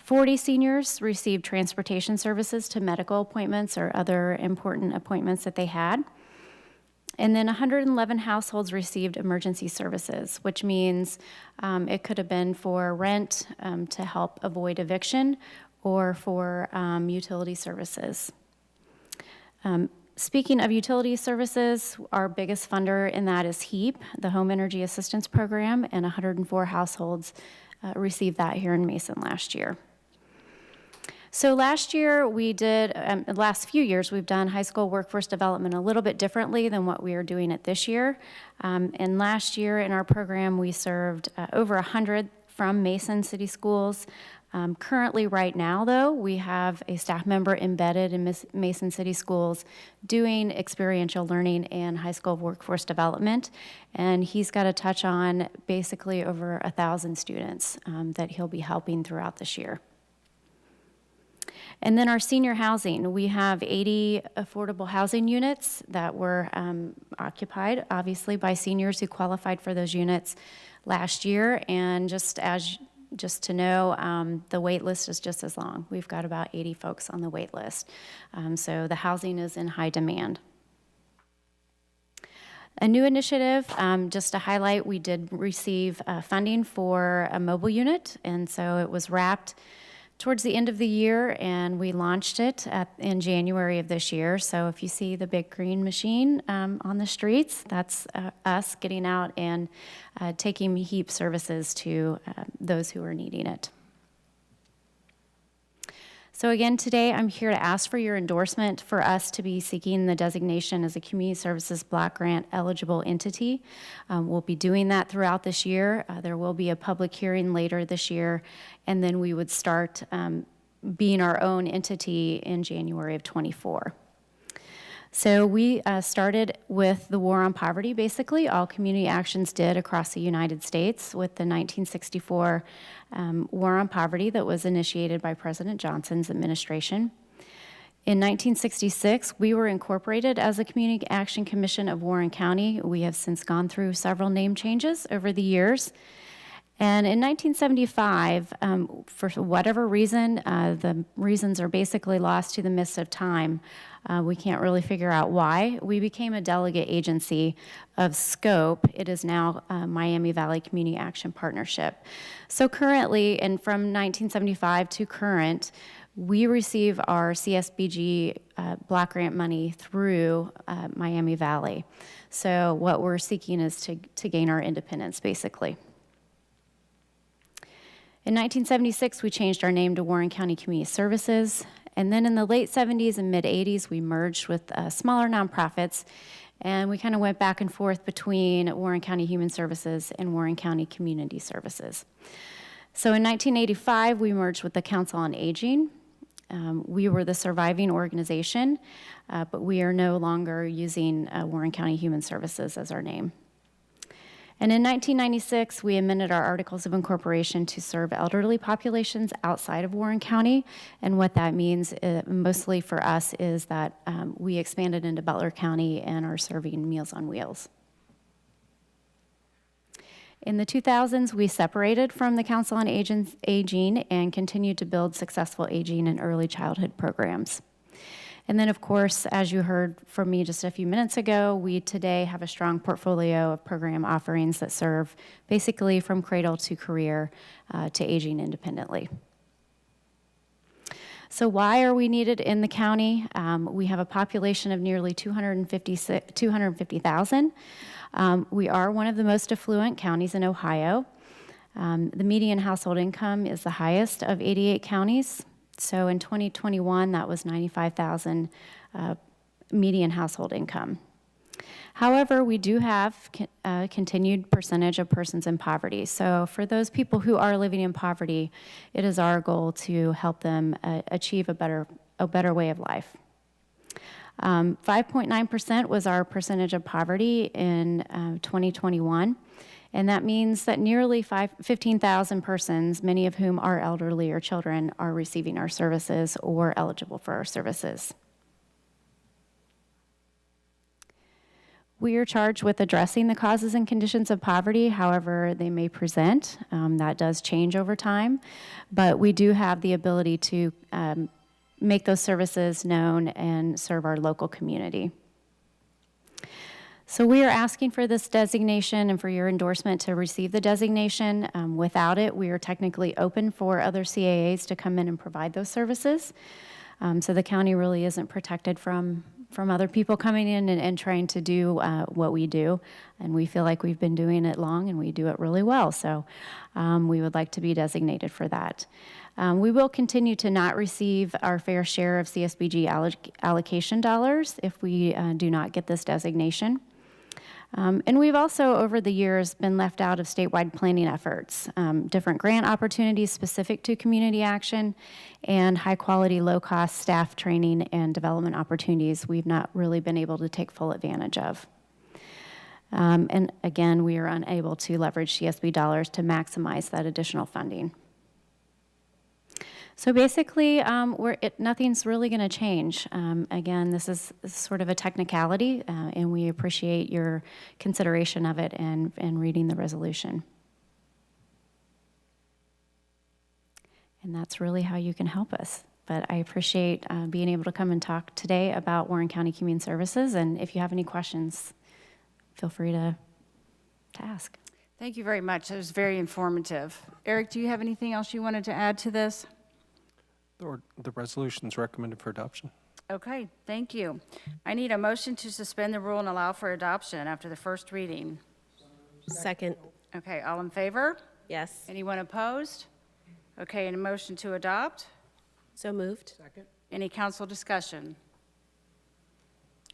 40 seniors received transportation services to medical appointments or other important appointments that they had. And then 111 households received emergency services, which means it could have been for rent to help avoid eviction or for utility services. Speaking of utility services, our biggest funder in that is HEAP, the Home Energy Assistance Program, and 104 households received that here in Mason last year. So last year we did, the last few years we've done high school workforce development a little bit differently than what we are doing it this year. And last year in our program we served over 100 from Mason City Schools. Currently right now though, we have a staff member embedded in Mason City Schools doing experiential learning and high school workforce development. And he's got to touch on basically over 1,000 students that he'll be helping throughout this year. And then our senior housing, we have 80 affordable housing units that were occupied, obviously, by seniors who qualified for those units last year. And just to know, the wait list is just as long. We've got about 80 folks on the wait list. So the housing is in high demand. A new initiative, just to highlight, we did receive funding for a mobile unit, and so it was wrapped towards the end of the year, and we launched it in January of this year. So if you see the big green machine on the streets, that's us getting out and taking HEAP services to those who are needing it. So again, today I'm here to ask for your endorsement for us to be seeking the designation as a Community Services Block Grant eligible entity. We'll be doing that throughout this year. There will be a public hearing later this year, and then we would start being our own entity in January of '24. So we started with the war on poverty, basically. All community actions did across the United States with the 1964 war on poverty that was initiated by President Johnson's administration. In 1966, we were incorporated as a Community Action Commission of Warren County. We have since gone through several name changes over the years. And in 1975, for whatever reason, the reasons are basically lost to the mist of time. We can't really figure out why. We became a delegate agency of scope. It is now Miami Valley Community Action Partnership. So currently, and from 1975 to current, we receive our CSBG block grant money through Miami Valley. So what we're seeking is to gain our independence, basically. In 1976, we changed our name to Warren County Community Services. And then in the late 70s and mid 80s, we merged with smaller nonprofits. And we kind of went back and forth between Warren County Human Services and Warren County Community Services. So in 1985, we merged with the Council on Aging. We were the surviving organization, but we are no longer using Warren County Human Services as our name. And in 1996, we amended our Articles of Incorporation to serve elderly populations outside of Warren County. And what that means, mostly for us, is that we expanded into Butler County and are serving Meals on Wheels. In the 2000s, we separated from the Council on Aging and continued to build successful aging and early childhood programs. And then, of course, as you heard from me just a few minutes ago, we today have a strong portfolio of program offerings that serve basically from cradle to career to aging independently. So why are we needed in the county? We have a population of nearly 250,000. We are one of the most affluent counties in Ohio. The median household income is the highest of 88 counties. So in 2021, that was $95,000 median household income. However, we do have a continued percentage of persons in poverty. So for those people who are living in poverty, it is our goal to help them achieve a better way of life. 5.9% was our percentage of poverty in 2021. And that means that nearly 15,000 persons, many of whom are elderly or children, are receiving our services or eligible for our services. We are charged with addressing the causes and conditions of poverty, however they may present. That does change over time, but we do have the ability to make those services known and serve our local community. So we are asking for this designation and for your endorsement to receive the designation. Without it, we are technically open for other CAAs to come in and provide those services. So the county really isn't protected from other people coming in and trying to do what we do. And we feel like we've been doing it long and we do it really well. So we would like to be designated for that. We will continue to not receive our fair share of CSBG allocation dollars if we do not get this designation. And we've also, over the years, been left out of statewide planning efforts, different grant opportunities specific to community action, and high-quality, low-cost staff training and development opportunities we've not really been able to take full advantage of. And again, we are unable to leverage CSB dollars to maximize that additional funding. So basically, nothing's really going to change. Again, this is sort of a technicality, and we appreciate your consideration of it and reading the resolution. And that's really how you can help us. But I appreciate being able to come and talk today about Warren County Community Services, and if you have any questions, feel free to ask. Thank you very much. That was very informative. Eric, do you have anything else you wanted to add to this? The resolution is recommended for adoption. Okay, thank you. I need a motion to suspend the rule and allow for adoption after the first reading. Second. Okay, all in favor? Yes. Anyone opposed? Okay, and a motion to adopt? So moved. Second? Any council discussion?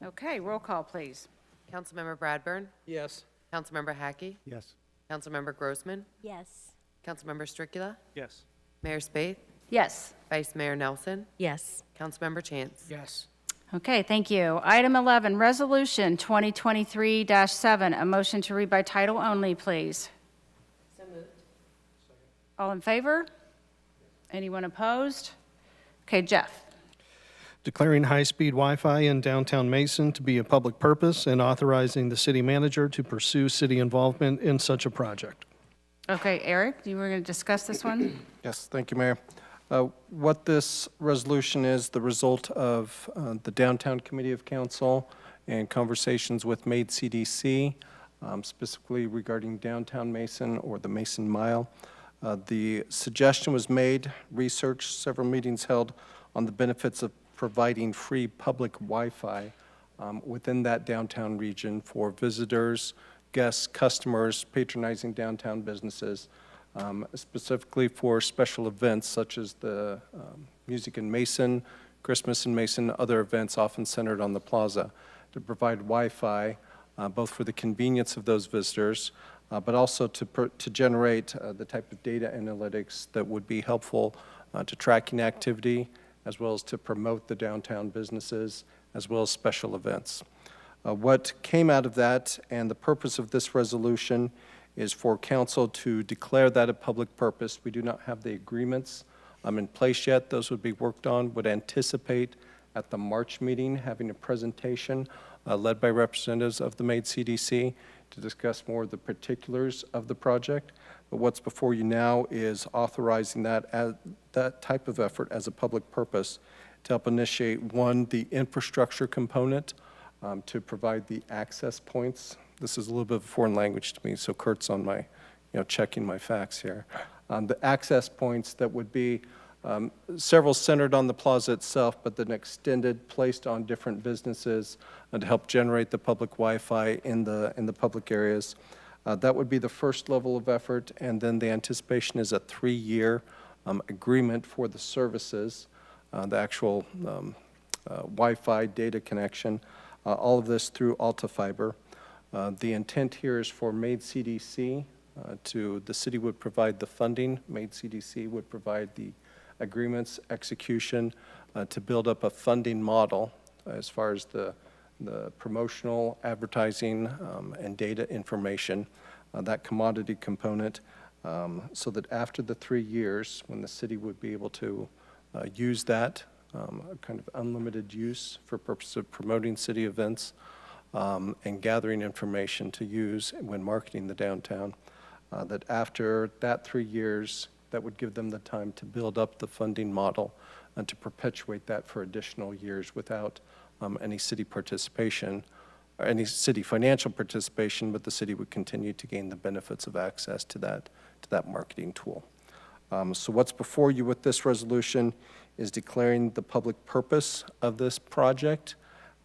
Okay, roll call, please. Councilmember Bradburn, Yes. Councilmember Hackey, Yes. Councilmember Grossman, Yes. Councilmember Stricula, Yes. Mayor Spaeth, Yes. Vice Mayor Nelson, Yes. Councilmember Chance. Yes. Okay, thank you. Item 11, Resolution 2023-7, a motion to read by title only, please. So moved. All in favor? Anyone opposed? Okay, Jeff. Declaring high-speed Wi-Fi in downtown Mason to be a public purpose and authorizing the city manager to pursue city involvement in such a project. Okay, Eric, you were going to discuss this one? Yes, thank you, Mayor. What this resolution is the result of the Downtown Committee of Council and conversations with MAID CDC, specifically regarding downtown Mason or the Mason Mile. The suggestion was made, research, several meetings held on the benefits of providing free public Wi-Fi within that downtown region for visitors, guests, customers patronizing downtown businesses, specifically for special events such as the Music in Mason, Christmas in Mason, other events often centered on the plaza, to provide Wi-Fi both for the convenience of those visitors, but also to generate the type of data analytics that would be helpful to tracking activity, as well as to promote the downtown businesses, as well as special events. What came out of that and the purpose of this resolution is for council to declare that a public purpose. We do not have the agreements in place yet. Those would be worked on. Would anticipate at the March meeting having a presentation led by representatives of the MAID CDC to discuss more of the particulars of the project. But what's before you now is authorizing that type of effort as a public purpose to help initiate, one, the infrastructure component to provide the access points. This is a little bit of a foreign language to me, so Kurt's on my, checking my facts here. The access points that would be several centered on the plaza itself, but then extended, placed on different businesses to help generate the public Wi-Fi in the public areas. That would be the first level of effort, and then the anticipation is a 3-year agreement for the services, the actual Wi-Fi data connection, all of this through Alta Fiber. The intent here is for MAID CDC the city would provide the funding, MAID CDC would provide the agreements, execution, to build up a funding model as far as the promotional, advertising, and data information, that commodity component, so that after the 3 years, when the city would be able to use that, kind of unlimited use for purposes of promoting city events and gathering information to use when marketing the downtown, that after that 3 years, that would give them the time to build up the funding model and to perpetuate that for additional years without any city participation, or any city financial participation, but the city would continue to gain the benefits of access to that marketing tool. So what's before you with this resolution is declaring the public purpose of this project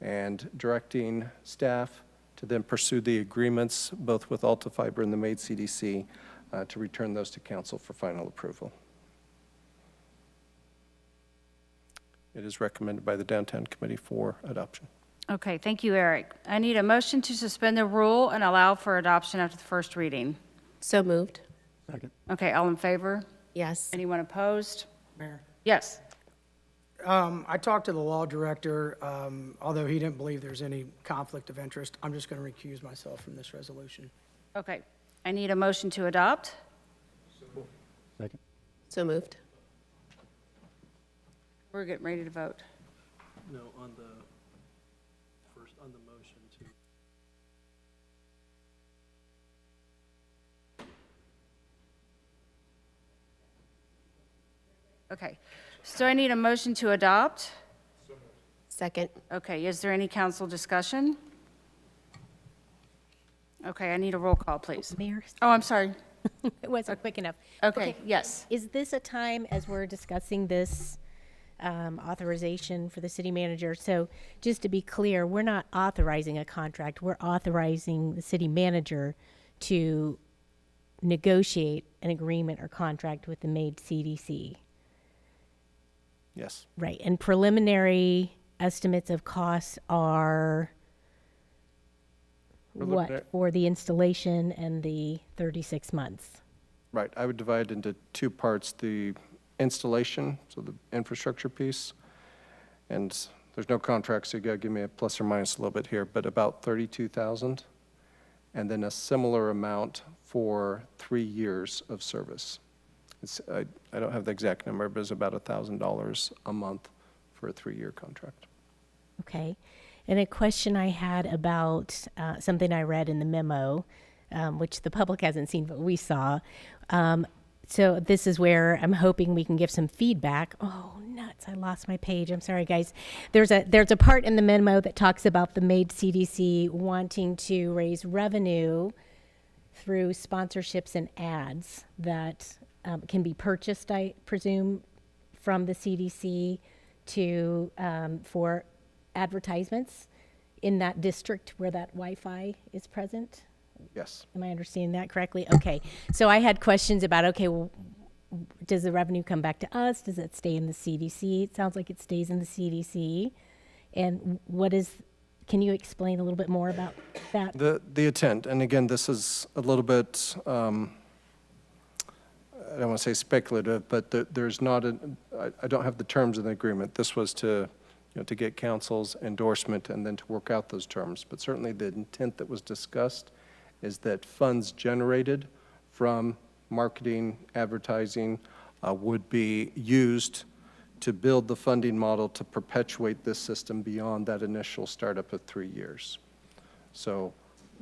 and directing staff to then pursue the agreements, both with Alta Fiber and the MAID CDC, to return those to council for final approval. It is recommended by the Downtown Committee for adoption. Okay, thank you, Eric. I need a motion to suspend the rule and allow for adoption after the first reading. So moved. Second. Okay, all in favor? Yes. Anyone opposed? Mayor. Yes. I talked to the law director, although he didn't believe there's any conflict of interest. I'm just going to recuse myself from this resolution. Okay, I need a motion to adopt. Second. So moved. We're getting ready to vote. No, on the motion to. Okay, so I need a motion to adopt. Second. Okay, is there any council discussion? Okay, I need a roll call, please. Mayor, Oh, I'm sorry. it wasn't quick enough. Okay, yes. Is this a time, as we're discussing this authorization for the city manager? So just to be clear, we're not authorizing a contract. We're authorizing the city manager to negotiate an agreement or contract with the MAID CDC. Yes. Right, and preliminary estimates of costs are what for the installation and the 36 months? Right, I would divide into two parts, the installation, so the infrastructure piece, and there's no contract, so you got to give me a plus or minus a little bit here, but about 32,000, and then a similar amount for 3 years of service. I don't have the exact number, but it's about $1,000 a month for a 3-year contract. Okay. And a question I had about something I read in the memo, which the public hasn't seen, but we saw. So this is where I'm hoping we can give some feedback. Oh, nuts, I lost my page. I'm sorry, guys. There's a part in the memo that talks about the MAID CDC wanting to raise revenue through sponsorships and ads that can be purchased, I presume, from the CDC to for advertisements in that district where that Wi-Fi is present. Yes. Am I understanding that correctly? Okay. So I had questions about, okay, well, does the revenue come back to us? Does it stay in the CDC? It sounds like it stays in the CDC. And can you explain a little bit more about that? The intent, and again, this is a little bit, I don't want to say speculative, but there's not I don't have the terms of the agreement. This was to get council's endorsement and then to work out those terms. But certainly the intent that was discussed is that funds generated from marketing, advertising would be used to build the funding model to perpetuate this system beyond that initial startup of 3 years. So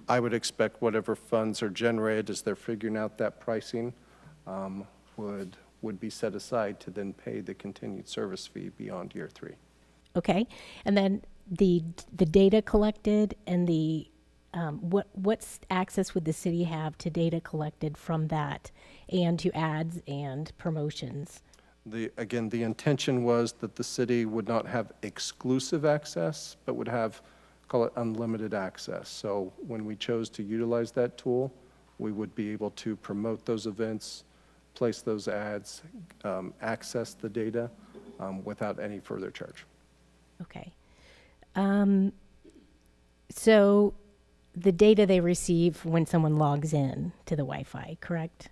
I would expect whatever funds are generated as they're figuring out that pricing would be set aside to then pay the continued service fee beyond year 3. Okay. And then the data collected and the what's access would the city have to data collected from that and to ads and promotions? Again, the intention was that the city would not have exclusive access, but would have, call it unlimited access. So when we chose to utilize that tool, we would be able to promote those events, place those ads, access the data without any further charge. Okay. So the data they receive when someone logs in to the Wi-Fi, correct?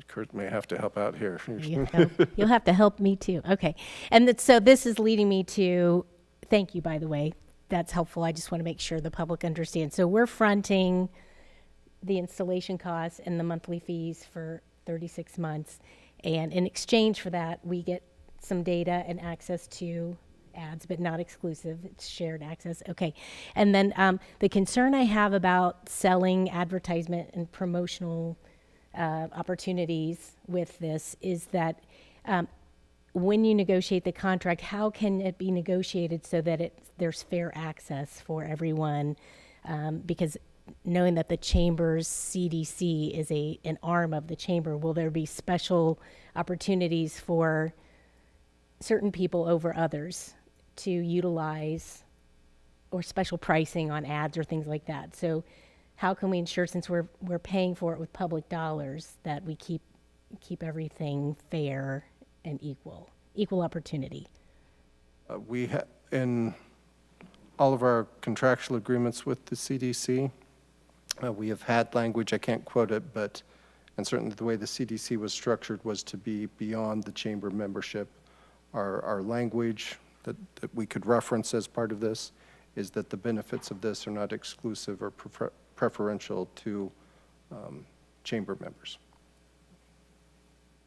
Kurt may have to help out here. You'll have to help me too. Okay. And so this is leading me to, thank you, by the way. That's helpful. I just want to make sure the public understands. So we're fronting the installation costs and the monthly fees for 36 months. And in exchange for that, we get some data and access to ads, but not exclusive. It's shared access. Okay. And then the concern I have about selling advertisement and promotional opportunities with this is that when you negotiate the contract, how can it be negotiated so that there's fair access for everyone? Because knowing that the chamber's CDC is an arm of the chamber, will there be special opportunities for certain people over others to utilize, or special pricing on ads or things like that? So how can we ensure, since we're paying for it with public dollars, that we keep everything fair and equal opportunity? We in all of our contractual agreements with the CDC, we have had language, I can't quote it, but, and certainly the way the CDC was structured was to be beyond the chamber membership. Our language that we could reference as part of this is that the benefits of this are not exclusive or preferential to chamber members.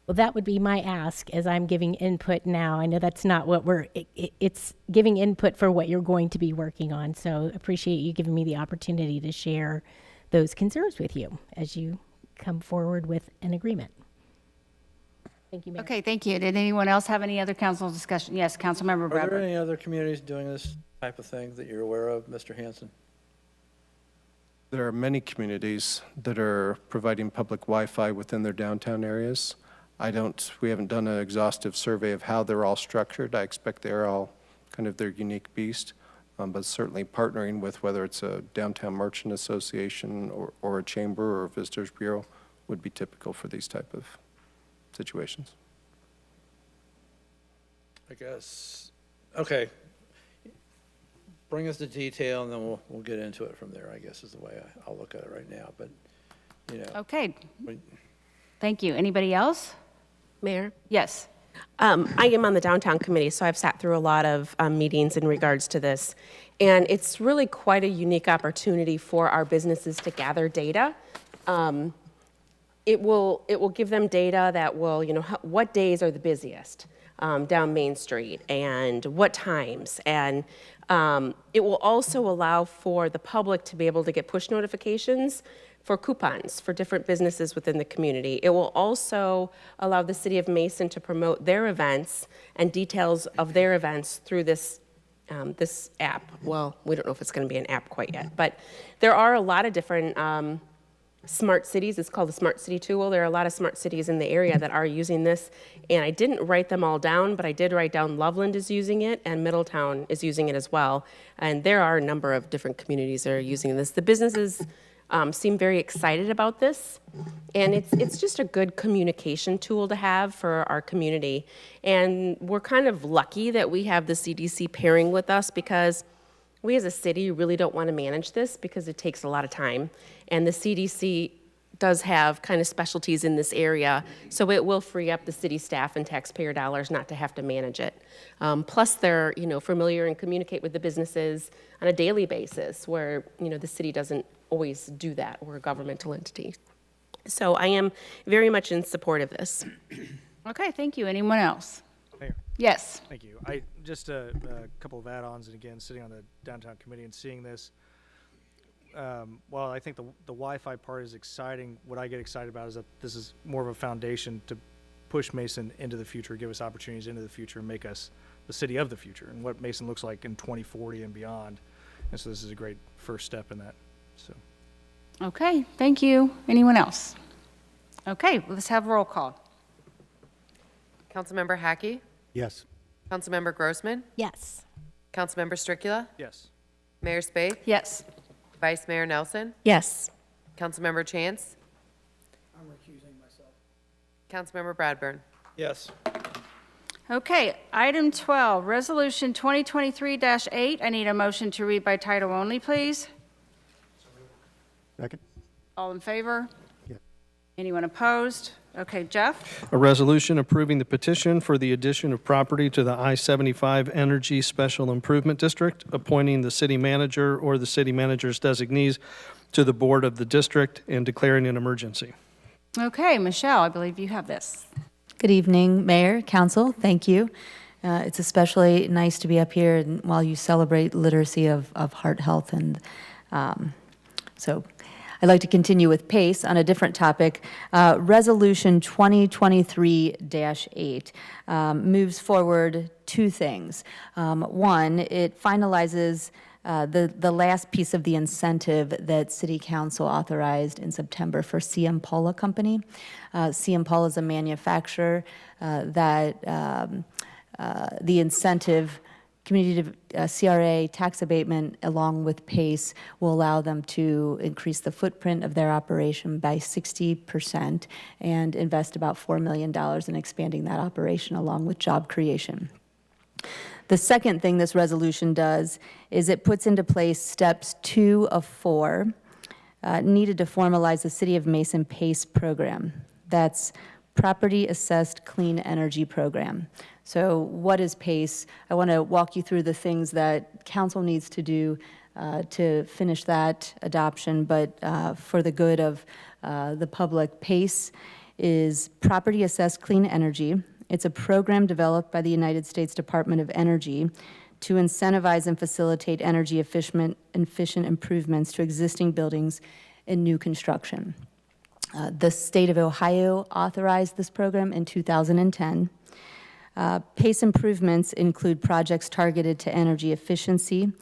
Well, that would be my ask as I'm giving input now. I know that's not what it's giving input for what you're going to be working on. So appreciate you giving me the opportunity to share those concerns with you as you come forward with an agreement. Thank you, Mayor. Okay, thank you. Did anyone else have any other council discussion? Yes, Councilmember Are there Bradford. any other communities doing this type of thing that you're aware of, Mr. Hanson? There are many communities that are providing public Wi-Fi within their downtown areas. We haven't done an exhaustive survey of how they're all structured. I expect they're all kind of their unique beast, but certainly partnering with whether it's a downtown merchant association or a chamber or a visitors bureau would be typical for these type of situations. I guess, okay. Bring us the detail and then we'll get into it from there, I guess is the way I'll look at it right now, but, Okay, we- thank you. Anybody else? Mayor? Yes. I am on the downtown committee, so I've sat through a lot of meetings in regards to this. And it's really quite a unique opportunity for our businesses to gather data. It will give them data that will, what days are the busiest down Main Street and what times. And it will also allow for the public to be able to get push notifications for coupons for different businesses within the community. It will also allow the City of Mason to promote their events and details of their events through this this app. Well, we don't know if it's going to be an app quite yet, but there are a lot of different smart cities. It's called the Smart City Tool. There are a lot of smart cities in the area that are using this, and I didn't write them all down, but I did write down Loveland is using it and Middletown is using it as well. And there are a number of different communities that are using this. The businesses seem very excited about this, and it's just a good communication tool to have for our community. And we're kind of lucky that we have the CDC pairing with us, because we as a city really don't want to manage this because it takes a lot of time. And the CDC does have kind of specialties in this area, so it will free up the city staff and taxpayer dollars not to have to manage it. Plus, they're familiar and communicate with the businesses on a daily basis, where the city doesn't always do that. We're a governmental entity. So I am very much in support of this. Okay, thank you. Anyone else? Mayor. Yes. Thank you. Just a couple of add-ons, and again, sitting on the downtown committee and seeing this, while I think the Wi-Fi part is exciting, what I get excited about is that this is more of a foundation to push Mason into the future, give us opportunities into the future, and make us the city of the future, and what Mason looks like in 2040 and beyond. And so this is a great first step in that. So. Okay, thank you. Anyone else? Okay, let's have a roll call. Councilmember Hackey, Yes. Councilmember Grossman, Yes. Councilmember Stricula, Yes. Mayor Spade, Yes. Vice Mayor Nelson, Yes. Councilmember Chance, I'm recusing myself. Councilmember Bradburn. Yes. Okay, item 12, Resolution 2023-8. I need a motion to read by title only, please. Second? All in favor? Yes. Anyone opposed? Okay, Jeff? A resolution approving the petition for the addition of property to the I-75 Energy Special Improvement District, appointing the city manager or the city manager's designees to the board of the district, and declaring an emergency. Okay, Michelle, I believe you have this. Good evening, Mayor, Council. Thank you. It's especially nice to be up here while you celebrate literacy of heart health. And so I'd like to continue with PACE on a different topic. Resolution 2023-8 moves forward two things. One, it finalizes the last piece of the incentive that City Council authorized in September for CM Paula Company. CM Paula is a manufacturer that the incentive, community CRA tax abatement, along with PACE, will allow them to increase the footprint of their operation by 60% and invest about $4 million in expanding that operation along with job creation. The second thing this resolution does is it puts into place steps 2 of 4 needed to formalize the City of Mason PACE program. That's Property Assessed Clean Energy Program. So what is PACE? I want to walk you through the things that council needs to do to finish that adoption, but for the good of the public, PACE is Property Assessed Clean Energy. It's a program developed by the United States Department of Energy to incentivize and facilitate energy efficient improvements to existing buildings in new construction. The state of Ohio authorized this program in 2010. PACE improvements include projects targeted to energy efficiency,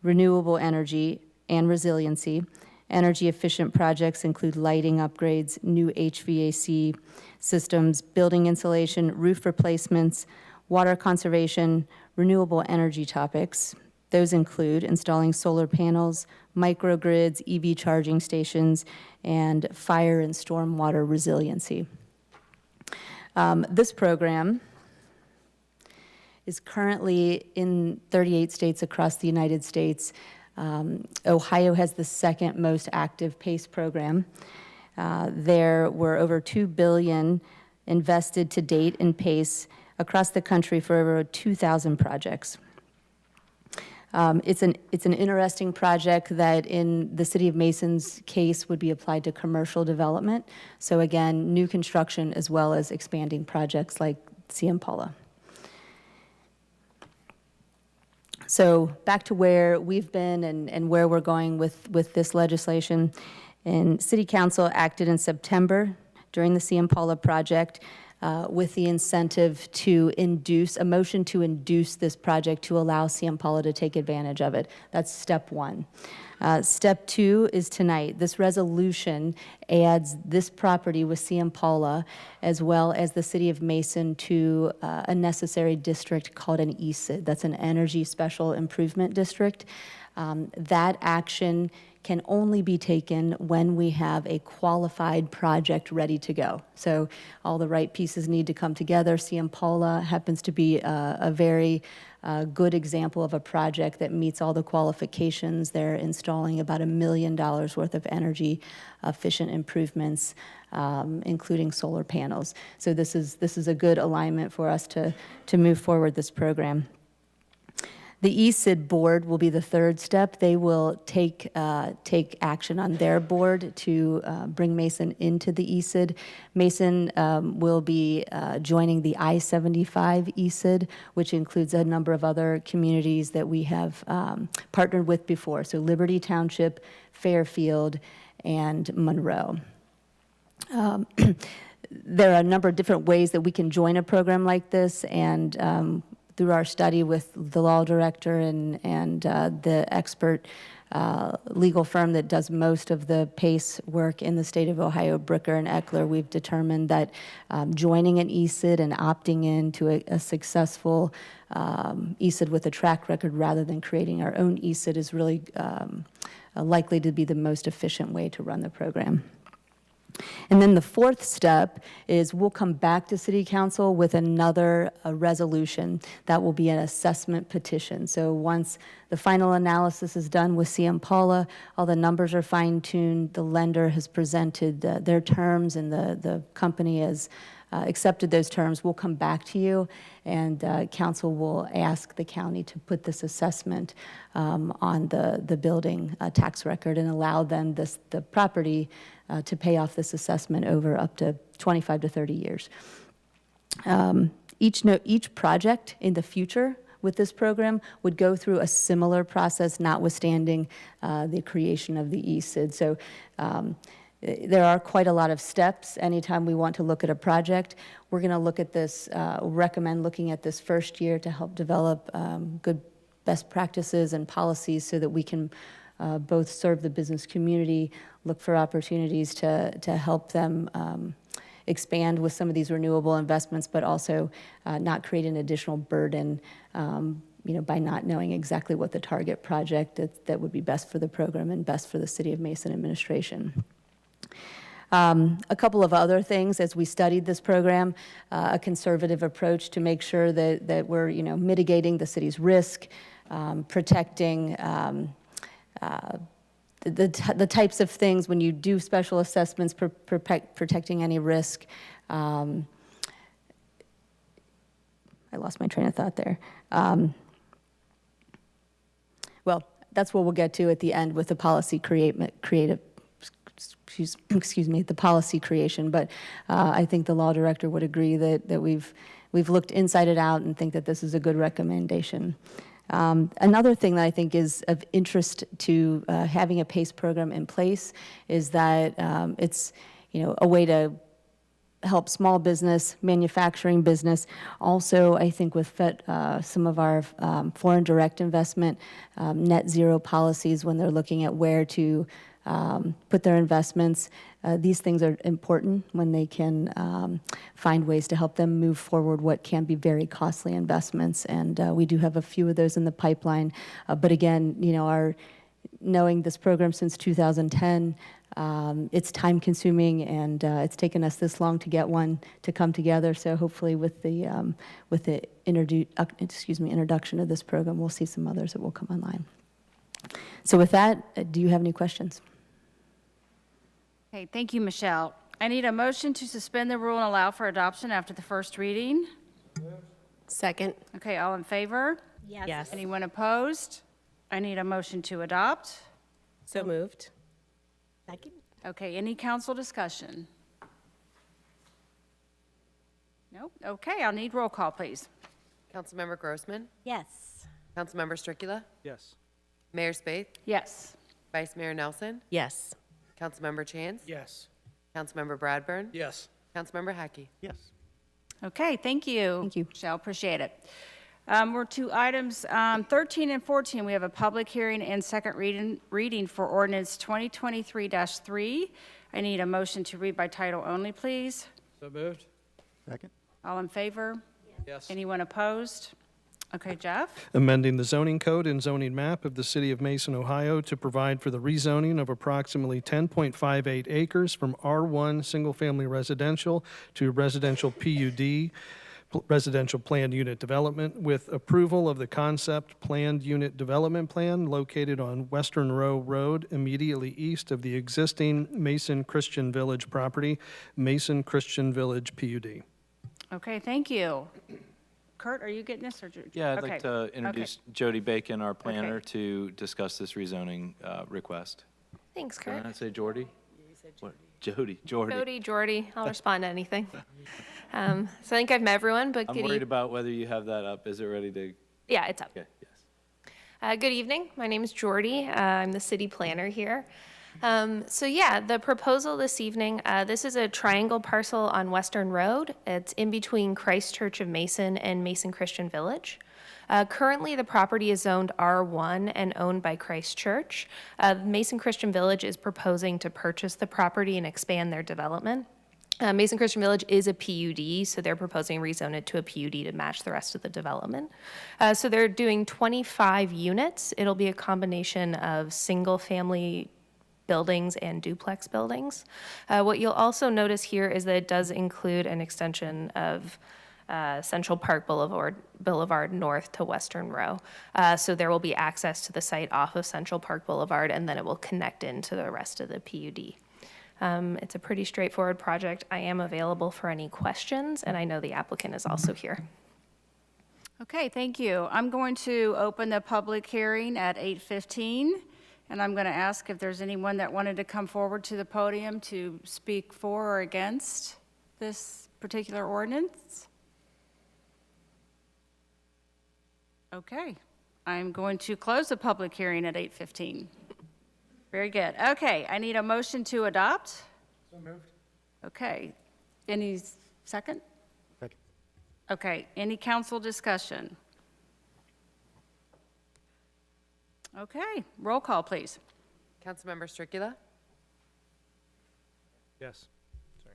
renewable energy, and resiliency. Energy efficient projects include lighting upgrades, new HVAC systems, building insulation, roof replacements, water conservation, renewable energy topics. Those include installing solar panels, microgrids, EV charging stations, and fire and stormwater resiliency. This program is currently in 38 states across the United States. Ohio has the second most active PACE program. There were over $2 billion invested to date in PACE across the country for over 2,000 projects. It's an interesting project that in the City of Mason's case would be applied to commercial development. So again, new construction as well as expanding projects like CM Paula. So back to where we've been and where we're going with this legislation. And City Council acted in September during the CM Paula project with the incentive to induce, a motion to induce this project to allow CM Paula to take advantage of it. That's step one. Step two is tonight. This resolution adds this property with CM Paula as well as the City of Mason to a necessary district called an ESID. That's an Energy Special Improvement District. That action can only be taken when we have a qualified project ready to go. So all the right pieces need to come together. CM Paula happens to be a very good example of a project that meets all the qualifications. They're installing about $1 million worth of energy efficient improvements, including solar panels. So this is a good alignment for us to move forward this program. The ESID board will be the third step. They will take action on their board to bring Mason into the ESID. Mason will be joining the I-75 ESID, which includes a number of other communities that we have partnered with before. So Liberty Township, Fairfield, and Monroe. There are a number of different ways that we can join a program like this, and through our study with the law director and the expert legal firm that does most of the PACE work in the state of Ohio, Bricker and Eckler, we've determined that joining an ESID and opting into a successful ESID with a track record rather than creating our own ESID is really likely to be the most efficient way to run the program. And then the fourth step is we'll come back to City Council with another resolution. That will be an assessment petition. So once the final analysis is done with CM Paula, all the numbers are fine-tuned, the lender has presented their terms, and the company has accepted those terms, we'll come back to you, and council will ask the county to put this assessment on the building tax record and allow them the property to pay off this assessment over up to 25 to 30 years. Each project in the future with this program would go through a similar process, notwithstanding the creation of the ESID. So there are quite a lot of steps anytime we want to look at a project. We're going to look at this, recommend looking at this first year to help develop good best practices and policies so that we can both serve the business community, look for opportunities to help them expand with some of these renewable investments, but also not create an additional burden by not knowing exactly what the target project that would be best for the program and best for the City of Mason administration. A couple of other things as we studied this program, a conservative approach to make sure that we're mitigating the city's risk, protecting the types of things when you do special assessments, protecting any risk. I lost my train of thought there. Well, that's what we'll get to at the end with the policy the policy creation. But I think the law director would agree that we've looked inside it out and think that this is a good recommendation. Another thing that I think is of interest to having a PACE program in place is that it's a way to help small business, manufacturing business. Also, I think with some of our foreign direct investment, net zero policies when they're looking at where to put their investments. These things are important when they can find ways to help them move forward what can be very costly investments. And we do have a few of those in the pipeline. But again, knowing this program since 2010, it's time consuming, and it's taken us this long to get one to come together. So hopefully with the introduction of this program, we'll see some others that will come online. So with that, do you have any questions? Okay, thank you, Michelle. I need a motion to suspend the rule and allow for adoption after the first reading. Moved. Second. Okay, all in favor? Yes. Anyone opposed? I need a motion to adopt. So moved. Second. Okay, any council discussion? Nope. Okay, I'll need roll call, please. Councilmember Grossman? Yes. Councilmember Stricula? Yes. Mayor Spaeth? Yes. Vice Mayor Nelson? Yes. Councilmember Chance? Yes. Councilmember Bradburn? Yes. Councilmember Hackey? Yes. Okay, thank you. Thank you. Shall appreciate it. We're to items 13 and 14. We have a public hearing and second reading for ordinance 2023-3. I need a motion to read by title only, please. So moved? Second? All in favor? Yes. Anyone opposed? Okay, Jeff? Amending the zoning code and zoning map of the city of Mason, Ohio to provide for the rezoning of approximately 10.58 acres from R1 single-family residential to residential PUD, residential planned unit development, with approval of the concept planned unit development plan located on Western Row Road immediately east of the existing Mason Christian Village property, Mason Christian Village PUD. Okay, thank you. Kurt, are you getting this? Or Yeah, I'd okay. like to introduce Jody Bacon, our planner, Okay. to discuss this rezoning request. Thanks, Did I Kurt. not say Jordy? What? Jordy. Jordy. I'll respond to anything. So I think I've met everyone, but I'm good worried evening. about whether you have that up. Is it ready to? Yeah, it's up. Okay, yes. Good evening. My name is Jordy. I'm the city planner here. So yeah, the proposal this evening, this is a triangle parcel on Western Road. It's in between Christ Church of Mason and Mason Christian Village. Currently, the property is zoned R1 and owned by Christ Church. Mason Christian Village is proposing to purchase the property and expand their development. Mason Christian Village is a PUD, so they're proposing rezone it to a PUD to match the rest of the development. So they're doing 25 units. It'll be a combination of single-family buildings and duplex buildings. What you'll also notice here is that it does include an extension of Central Park Boulevard north to Western Row. So there will be access to the site off of Central Park Boulevard, and then it will connect into the rest of the PUD. It's a pretty straightforward project. I am available for any questions, and I know the applicant is also here. Okay, thank you. I'm going to open the public hearing at 8:15, and I'm going to ask if there's anyone that wanted to come forward to the podium to speak for or against this particular ordinance. Okay, I'm going to close the public hearing at 8:15. Very good. Okay, I need a motion to adopt. So moved. Okay, any second? Second. Okay, any council discussion? Okay, roll call, please. Councilmember Stricula? Yes.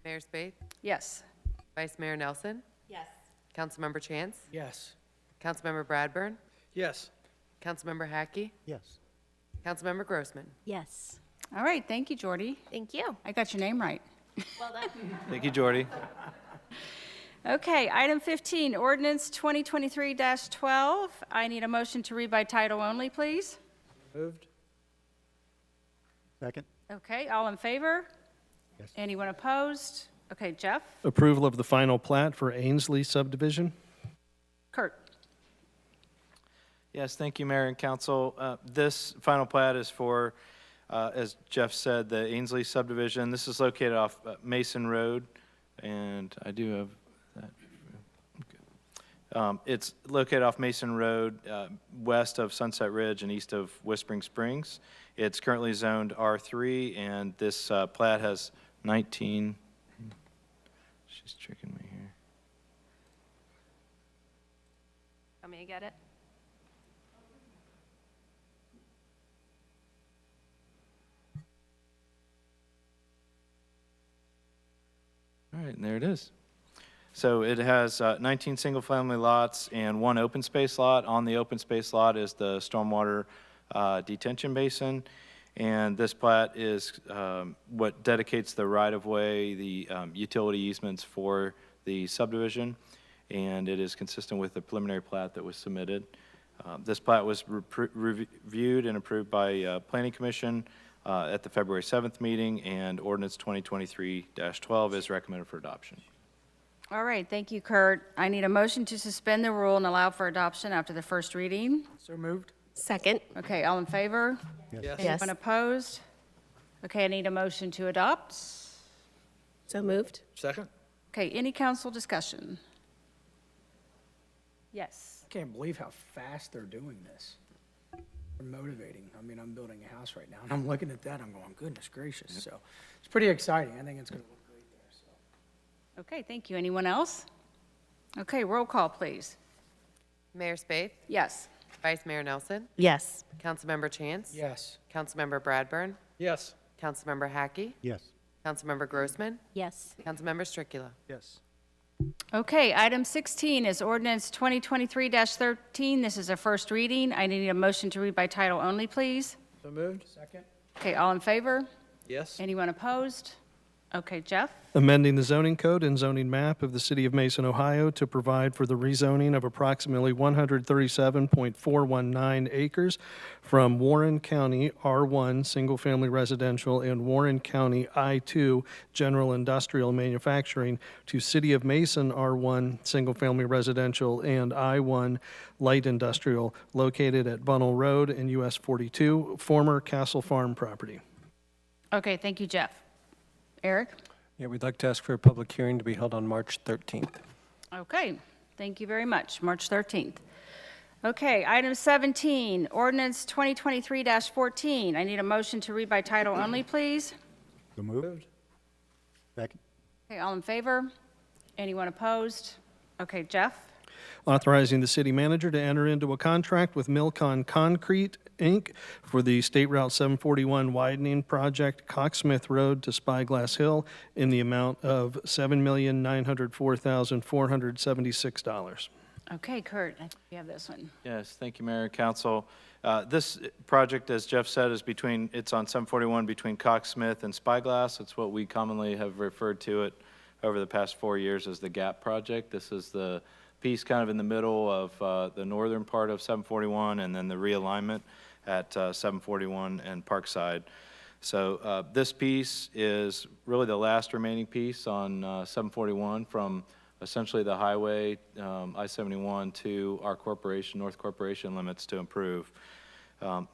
Mayor Spaeth? Yes. Vice Mayor Nelson? Yes. Councilmember Chance? Yes. Councilmember Bradburn? Yes. Councilmember Hackey? Yes. Councilmember Grossman? Yes. All right, thank you, Jordy. Thank you. I got your name right. Well done. Thank you, Jordy. Okay, item 15, ordinance 2023-12. I need a motion to read by title only, please. Moved? Second? Okay, all in favor? Yes. Anyone opposed? Okay, Jeff? Approval of the final plat for Ainsley subdivision. Kurt? Yes, thank you, Mayor and Council. This final plat is for, as Jeff said, the Ainsley subdivision. This is located off Mason Road, and I do have that. It's located off Mason Road, west of Sunset Ridge and east of Whispering Springs. It's currently zoned R3, and this plat has 19. She's tricking me here. Want me to get it? All right, and there it is. So it has 19 single-family lots and one open space lot. On the open space lot is the stormwater detention basin, and this plat is what dedicates the right-of-way, the utility easements for the subdivision, and it is consistent with the preliminary plat that was submitted. This plat was reviewed and approved by Planning Commission at the February 7th meeting, and ordinance 2023-12 is recommended for adoption. All right, thank you, Kurt. I need a motion to suspend the rule and allow for adoption after the first reading. So moved? Second. Okay, all in favor? Yes. Yes. Anyone opposed? Okay, I need a motion to adopt. So moved. Second? Okay, any council discussion? Yes. I can't believe how fast they're doing this. They're motivating. I mean, I'm building a house right now, and I'm looking at that, I'm going, goodness gracious. So it's pretty exciting. I think it's going to look great there, so. Okay, thank you. Anyone else? Okay, roll call, please. Mayor Spaeth, Yes. Vice Mayor Nelson, Yes. Councilmember Chance, Yes. Councilmember Bradburn, Yes. Councilmember Hackey, Yes. Councilmember Grossman, Yes. Councilmember Stricula. Yes. Okay, item 16 is ordinance 2023-13. This is a first reading. I need a motion to read by title only, please. So moved? Second? Okay, all in favor? Yes. Anyone opposed? Okay, Jeff? Amending the zoning code and zoning map of the City of Mason, Ohio to provide for the rezoning of approximately 137.419 acres from Warren County R1 Single Family Residential and Warren County I2 General Industrial Manufacturing to City of Mason R1 Single Family Residential and I1 Light Industrial located at Bunnell Road and US 42, former Castle Farm property. Okay, thank you, Jeff. Eric? Yeah, we'd like to ask for a public hearing to be held on March 13th. Okay, thank you very much. March 13th. Okay, item 17, ordinance 2023-14. I need a motion to read by title only, please. So moved. Second. Okay, all in favor? Anyone opposed? Okay, Jeff? Authorizing the city manager to enter into a contract with Milcon Concrete, Inc. for the State Route 741 widening project, Coxsmith Road to Spyglass Hill, in the amount of $7,904,476. Okay, Kurt, I think you have this one. Yes, thank you, Mayor and Council. This project, as Jeff said, is it's on 741 between Coxsmith and Spyglass. It's what we commonly have referred to it over the past 4 years as the GAP project. This is the piece kind of in the middle of the northern part of 741 and then the realignment at 741 and Parkside. So this piece is really the last remaining piece on 741 from essentially the highway, I-71, to our corporation, North Corporation limits to improve.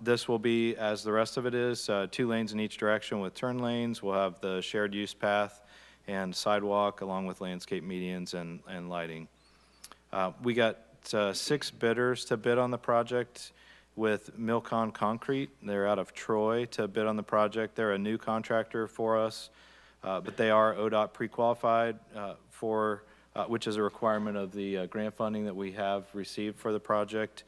This will be, as the rest of it is, 2 lanes in each direction with turn lanes. We'll have the shared use path and sidewalk along with landscape medians and lighting. We got 6 bidders to bid on the project with Milcon Concrete. They're out of Troy to bid on the project. They're a new contractor for us, but they are ODOT pre-qualified which is a requirement of the grant funding that we have received for the project.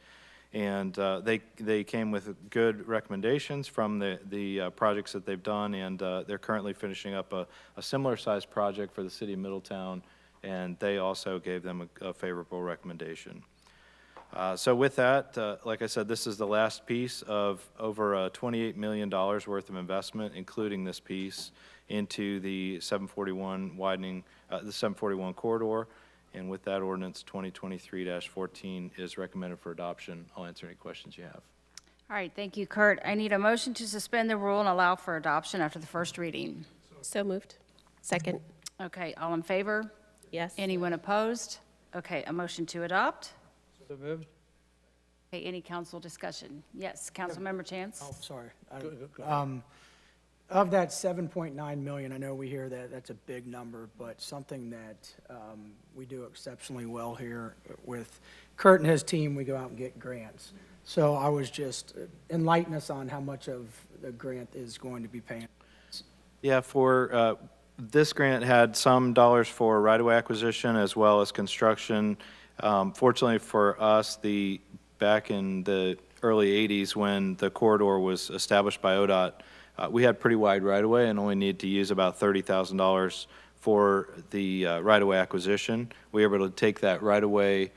And they came with good recommendations from the projects that they've done, and they're currently finishing up a similar sized project for the city of Middletown, and they also gave them a favorable recommendation. So with that, like I said, this is the last piece of over $28 million worth of investment, including this piece, into the 741 widening, the 741 corridor. And with that, ordinance 2023-14 is recommended for adoption. I'll answer any questions you have. All right, thank you, Kurt. I need a motion to suspend the rule and allow for adoption after the first reading. So moved. Second. Okay, all in favor? Yes. Anyone opposed? Okay, a motion to adopt. So moved? Okay, any council discussion? Yes, Councilmember Chance? Oh, sorry. Go ahead. Of that 7.9 million, I know we hear that that's a big number, but something that we do exceptionally well here with Kurt and his team, we go out and get grants. So I was just, enlighten us on how much of the grant is going to be paying. Yeah, for this grant had some dollars for right-of-way acquisition as well as construction. Fortunately for us, back in the early 80s when the corridor was established by ODOT, we had pretty wide right-of-way and only needed to use about $30,000 for the right-of-way acquisition. We were able to take that right-of-way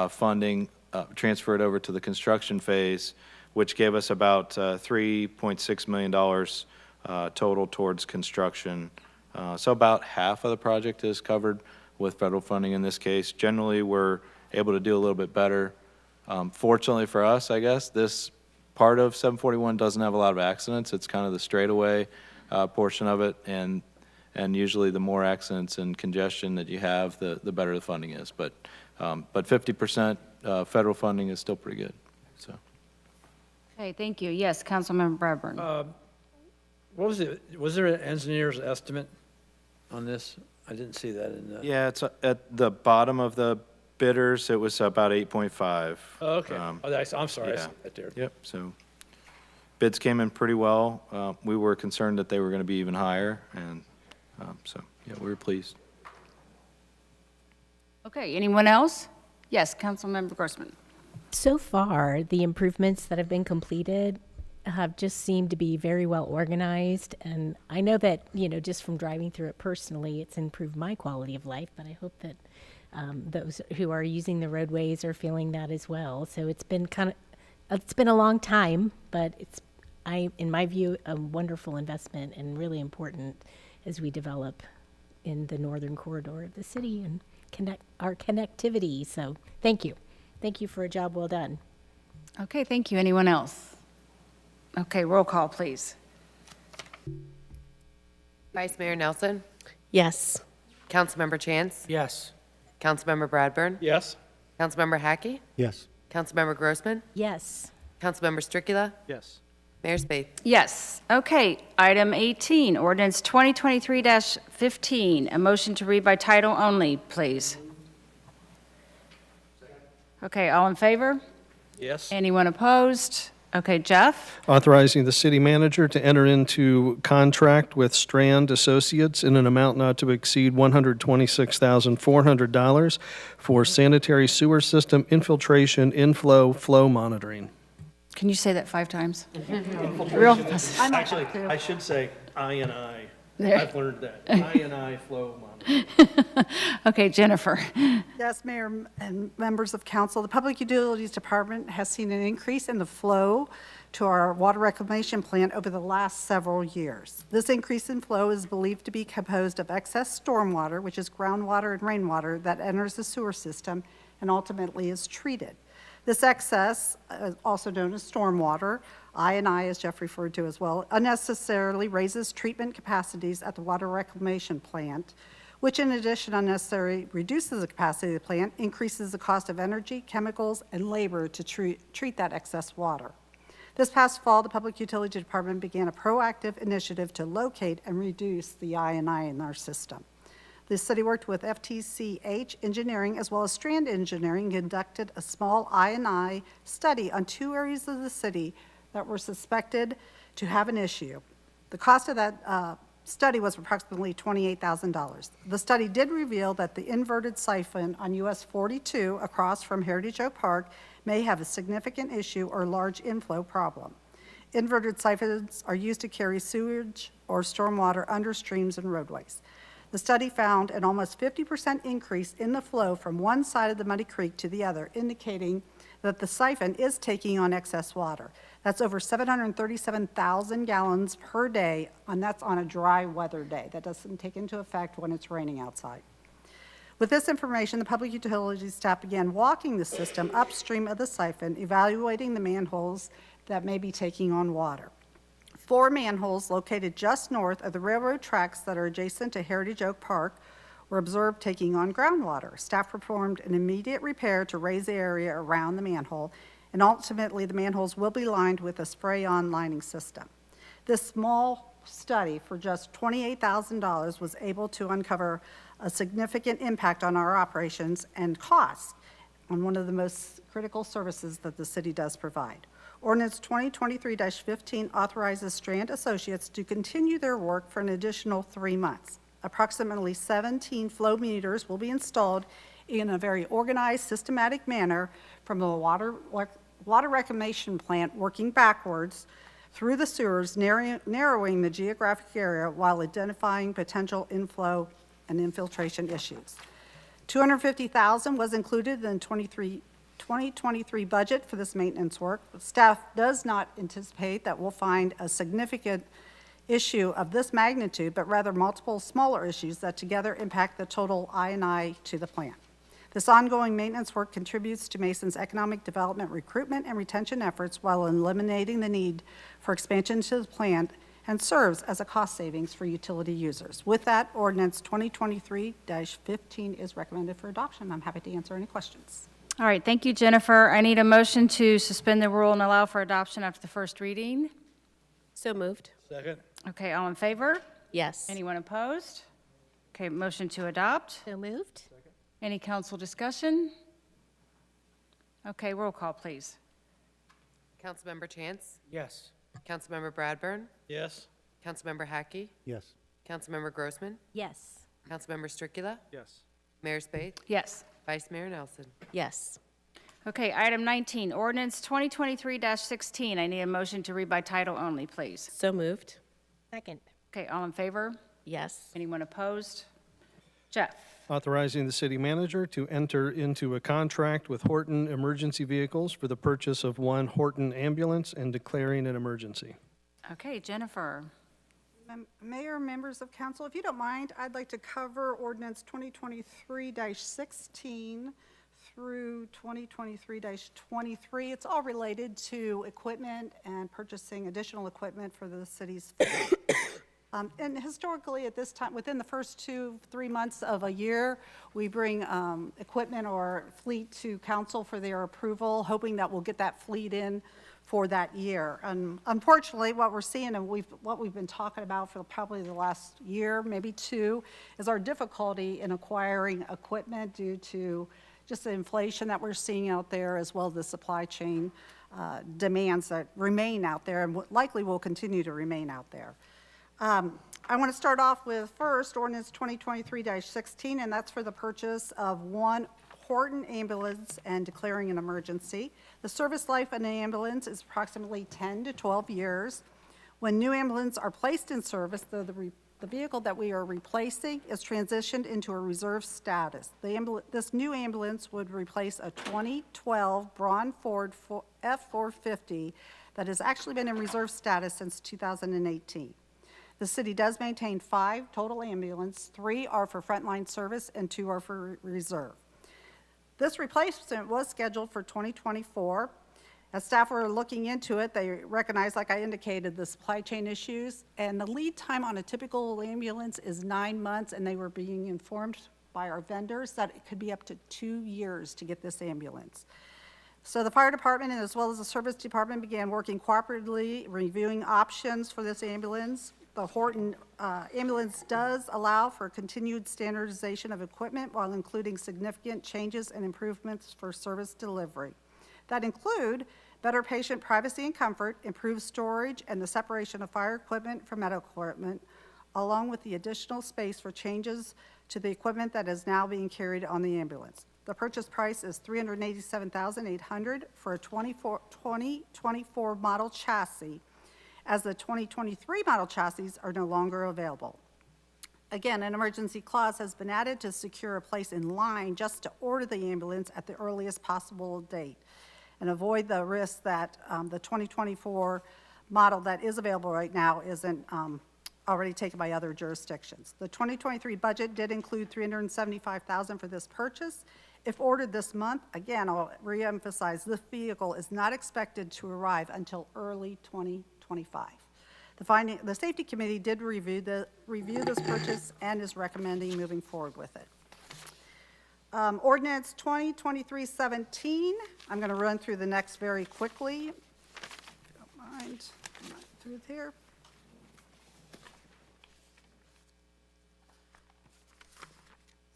funding, transfer it over to the construction phase, which gave us about $3.6 million total towards construction. So about half of the project is covered with federal funding in this case. Generally, we're able to do a little bit better. Fortunately for us, I guess, this part of 741 doesn't have a lot of accidents. It's kind of the straightaway portion of it, and And usually the more accidents and congestion that you have, the better the funding is. But 50% federal funding is still pretty good, so. Okay, thank you. Yes, Councilmember Bradburn. What was it, was there an engineer's estimate on this? I didn't see that in the. Yeah, it's at the bottom of the bidders, it was about 8.5. Oh, okay. I'm sorry, I yeah. see that there. Yep, so bids came in pretty well. We were concerned that they were going to be even higher, and so, yeah, we were pleased. Okay, anyone else? Yes, Councilmember Grossman. So far, the improvements that have been completed have just seemed to be very well organized. And I know that, just from driving through it personally, it's improved my quality of life, but I hope that those who are using the roadways are feeling that as well. So it's been it's been a long time, but in my view, a wonderful investment and really important as we develop in the northern corridor of the city and our connectivity. So thank you. Thank you for a job well done. Okay, thank you. Anyone else? Okay, roll call, please. Vice Mayor Nelson, Yes. Councilmember Chance, Yes. Councilmember Bradburn, Yes? Councilmember Hackey, Yes. Councilmember Grossman, Yes. Councilmember Stricula, Yes. Mayor Spaeth. Yes. Okay, item 18, ordinance 2023-15. A motion to read by title only, please. Okay, all in favor? Yes? Anyone opposed? Okay, Jeff? Authorizing the city manager to enter into contract with Strand Associates in an amount not to exceed $126,400 for sanitary sewer system infiltration, inflow, flow monitoring. Can you say that 5 times? Real fast. Actually, I should say I&I. There. I've learned that. I&I flow monitoring. Okay, Jennifer? Yes, Mayor and members of council, the Public Utilities Department has seen an increase in the flow to our water reclamation plant over the last several years. This increase in flow is believed to be composed of excess stormwater, which is groundwater and rainwater, that enters the sewer system and ultimately is treated. This excess, also known as stormwater, I&I, as Jeff referred to as well, unnecessarily raises treatment capacities at the water reclamation plant, which in addition unnecessarily reduces the capacity of the plant, increases the cost of energy, chemicals, and labor to treat that excess water. This past fall, the Public Utility Department began a proactive initiative to locate and reduce the I&I in our system. The city worked with FTCH Engineering as well as Strand Engineering, conducted a small I&I study on 2 areas of the city that were suspected to have an issue. The cost of that study was approximately $28,000. The study did reveal that the inverted siphon on US 42 across from Heritage Oak Park may have a significant issue or large inflow problem. Inverted siphons are used to carry sewage or stormwater under streams and roadways. The study found an almost 50% increase in the flow from one side of the Muddy Creek to the other, indicating that the siphon is taking on excess water. That's over 737,000 gallons per day, and that's on a dry weather day. That doesn't take into effect when it's raining outside. With this information, the Public Utilities staff began walking the system upstream of the siphon, evaluating the manholes that may be taking on water. 4 manholes located just north of the railroad tracks that are adjacent to Heritage Oak Park were observed taking on groundwater. Staff performed an immediate repair to raise the area around the manhole, and ultimately the manholes will be lined with a spray-on lining system. This small study for just $28,000 was able to uncover a significant impact on our operations and cost on one of the most critical services that the city does provide. Ordinance 2023-15 authorizes Strand Associates to continue their work for an additional 3 months. Approximately 17 flow meters will be installed in a very organized, systematic manner from the water reclamation plant, working backwards through the sewers, narrowing the geographic area while identifying potential inflow and infiltration issues. $250,000 was included in 2023 budget for this maintenance work. Staff does not anticipate that we'll find a significant issue of this magnitude, but rather multiple smaller issues that together impact the total I&I to the plant. This ongoing maintenance work contributes to Mason's economic development, recruitment, and retention efforts while eliminating the need for expansion to the plant and serves as a cost savings for utility users. With that, ordinance 2023-15 is recommended for adoption. I'm happy to answer any questions. All right, thank you, Jennifer. I need a motion to suspend the rule and allow for adoption after the first reading. So moved. Second. Okay, all in favor? Yes. Anyone opposed? Okay, motion to adopt. So moved. Any council discussion? Okay, roll call, please. Councilmember Chance? Yes. Councilmember Bradburn? Yes. Councilmember Hackey? Yes. Councilmember Grossman? Yes. Councilmember Stricula? Yes. Mayor Spade? Yes. Vice Mayor Nelson? Yes. Okay, item 19, ordinance 2023-16. I need a motion to read by title only, please. So moved. Second. Okay, all in favor? Yes. Anyone opposed? Jeff? Authorizing the city manager to enter into a contract with Horton Emergency Vehicles for the purchase of one Horton ambulance and declaring an emergency. Okay, Jennifer? Mayor, members of council, if you don't mind, I'd like to cover ordinance 2023-16 through 2023-23. It's all related to equipment and purchasing additional equipment for the city's fleet. And historically, at this time, within the first 2-3 months of a year, we bring equipment or fleet to council for their approval, hoping that we'll get that fleet in for that year. And unfortunately, what we're seeing and what we've been talking about for probably the last year, maybe two, is our difficulty in acquiring equipment due to just the inflation that we're seeing out there, as well as the supply chain demands that remain out there and likely will continue to remain out there. I want to start off with first ordinance 2023-16, and that's for the purchase of one Horton ambulance and declaring an emergency. The service life of an ambulance is approximately 10 to 12 years. When new ambulances are placed in service, the vehicle that we are replacing is transitioned into a reserve status. This new ambulance would replace a 2012 Braun Ford F450 that has actually been in reserve status since 2018. The city does maintain 5 total ambulances. 3 are for frontline service and 2 are for reserve. This replacement was scheduled for 2024. As staff were looking into it, they recognized, like I indicated, the supply chain issues, and the lead time on a typical ambulance is 9 months, and they were being informed by our vendors that it could be up to 2 years to get this ambulance. So the fire department, as well as the service department, began working cooperatively, reviewing options for this ambulance. The Horton ambulance does allow for continued standardization of equipment while including significant changes and improvements for service delivery. That include better patient privacy and comfort, improved storage, and the separation of fire equipment from medical equipment, along with the additional space for changes to the equipment that is now being carried on the ambulance. The purchase price is $387,800 for a 2024 model chassis, as the 2023 model chassis are no longer available. Again, an emergency clause has been added to secure a place in line just to order the ambulance at the earliest possible date and avoid the risk that the 2024 model that is available right now isn't already taken by other jurisdictions. The 2023 budget did include $375,000 for this purchase. If ordered this month, again, I'll reemphasize, this vehicle is not expected to arrive until early 2025. The Safety Committee did review this purchase and is recommending moving forward with it. Ordinance 2023-17, I'm going to run through the next very quickly. If you don't mind, come right through here.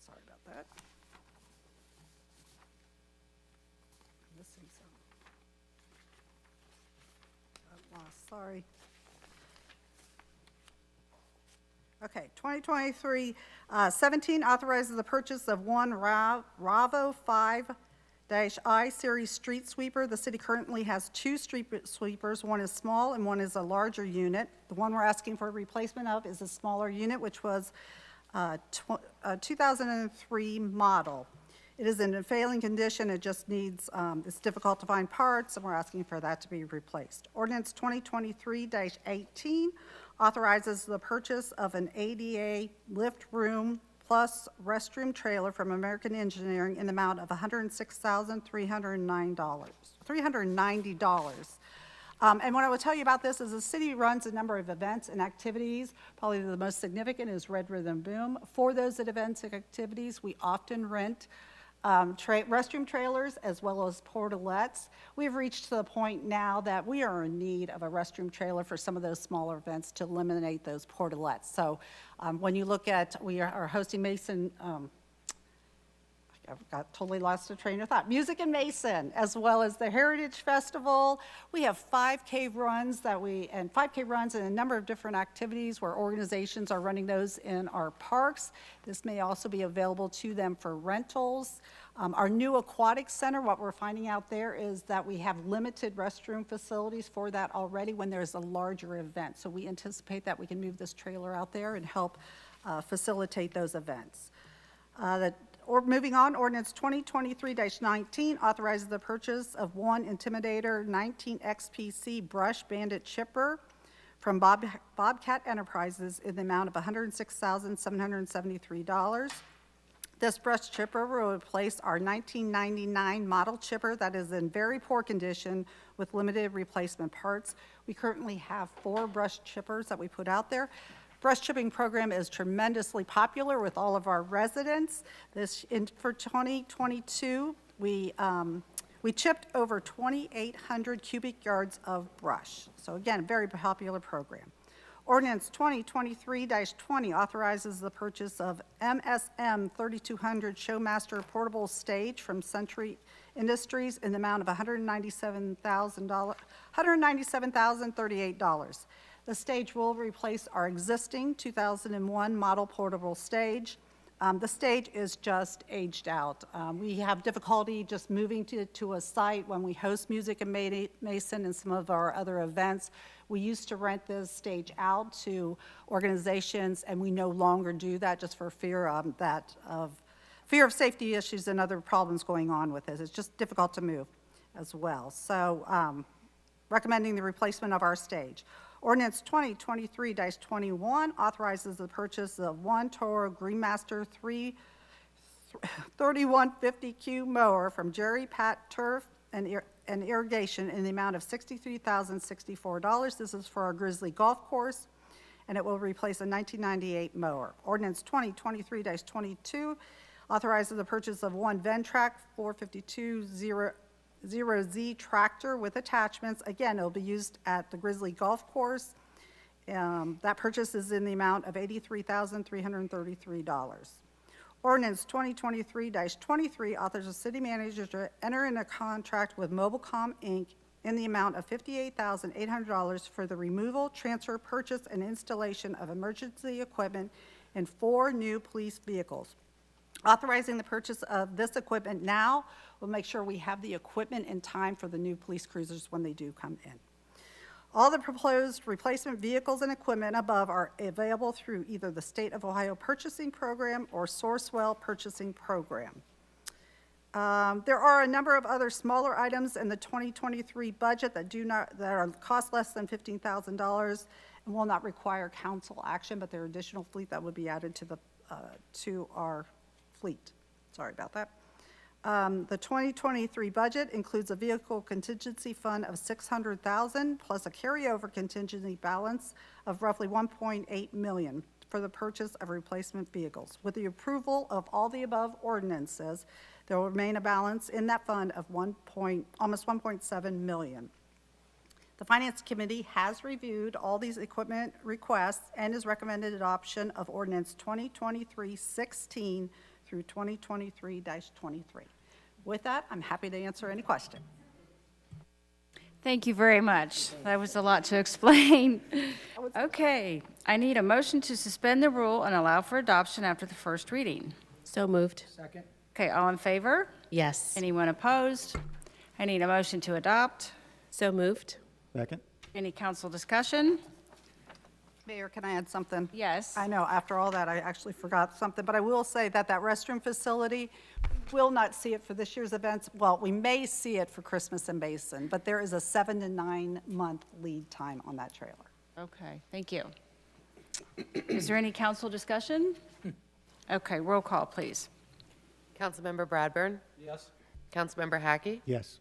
Sorry about that. I'm missing some. Got lost, sorry. Okay, 2023-17 authorizes the purchase of one Ravo 5-I series street sweeper. The city currently has 2 street sweepers. One is small and one is a larger unit. The one we're asking for a replacement of is a smaller unit, which was a 2003 model. It is in a failing condition. It just needs, it's difficult to find parts, and we're asking for that to be replaced. Ordinance 2023-18 authorizes the purchase of an ADA lift room plus restroom trailer from American Engineering in the amount of $106,390. And what I will tell you about this is the city runs a number of events and activities. Probably the most significant is Red Rhythm Boom. For those events and activities, we often rent restroom trailers as well as portalettes. We've reached to the point now that we are in need of a restroom trailer for some of those smaller events to eliminate those portalettes. So when you look at, we are hosting Mason, I've got totally lost a train of thought. Music in Mason, as well as the Heritage Festival. We have 5K runs and 5K runs and a number of different activities where organizations are running those in our parks. This may also be available to them for rentals. Our new aquatic center, what we're finding out there is that we have limited restroom facilities for that already when there's a larger event. So we anticipate that we can move this trailer out there and help facilitate those events. Moving on, ordinance 2023-19 authorizes the purchase of one Intimidator 19 XPC brush bandit chipper from Bobcat Enterprises in the amount of $106,773. This brush chipper will replace our 1999 model chipper that is in very poor condition with limited replacement parts. We currently have 4 brush chippers that we put out there. Brush chipping program is tremendously popular with all of our residents. For 2022, we chipped over 2,800 cubic yards of brush. So again, a very popular program. Ordinance 2023-20 authorizes the purchase of MSM 3200 Showmaster portable stage from Century Industries in the amount of $197,038. The stage will replace our existing 2001 model portable stage. The stage is just aged out. We have difficulty just moving to a site when we host Music in Mason and some of our other events. We used to rent this stage out to organizations, and we no longer do that just for fear of safety issues and other problems going on with it. It's just difficult to move as well. So recommending the replacement of our stage. Ordinance 2023-21 authorizes the purchase of one Toro Greenmaster 3150Q mower from Jerry Pat Turf and Irrigation in the amount of $63,064. This is for our Grizzly Golf Course, and it will replace a 1998 mower. Ordinance 2023-22 authorizes the purchase of one Ventrac 452-0Z tractor with attachments. Again, it'll be used at the Grizzly Golf Course. That purchase is in the amount of $83,333. Ordinance 2023-23 authorizes the city manager to enter in a contract with Mobilecom, Inc. in the amount of $58,800 for the removal, transfer, purchase, and installation of emergency equipment in 4 new police vehicles. Authorizing the purchase of this equipment now will make sure we have the equipment in time for the new police cruisers when they do come in. All the proposed replacement vehicles and equipment above are available through either the State of Ohio Purchasing Program or Sourcewell Purchasing Program. There are a number of other smaller items in the 2023 budget that cost less than $15,000 and will not require council action, but they're additional fleet that would be added to our fleet. Sorry about that. The 2023 budget includes a vehicle contingency fund of $600,000 plus a carryover contingency balance of roughly $1.8 million for the purchase of replacement vehicles. With the approval of all the above ordinances, there will remain a balance in that fund of almost $1.7 million. The Finance Committee has reviewed all these equipment requests and is recommended adoption of ordinance 2023-16 through 2023-23. With that, I'm happy to answer any question. Thank you very much. That was a lot to explain. Okay, I need a motion to suspend the rule and allow for adoption after the first reading. So moved. Second. Okay, all in favor? Yes. Anyone opposed? I need a motion to adopt. So moved. Second. Any council discussion? Mayor, can I add something? Yes. I know, after all that, I actually forgot something, but I will say that restroom facility, will not see it for this year's events. Well, we may see it for Christmas in Mason, but there is a 7 to 9 month lead time on that trailer. Okay, thank you. Is there any council discussion? Okay, roll call, please. Councilmember Bradburn? Yes. Councilmember Hackey? Yes.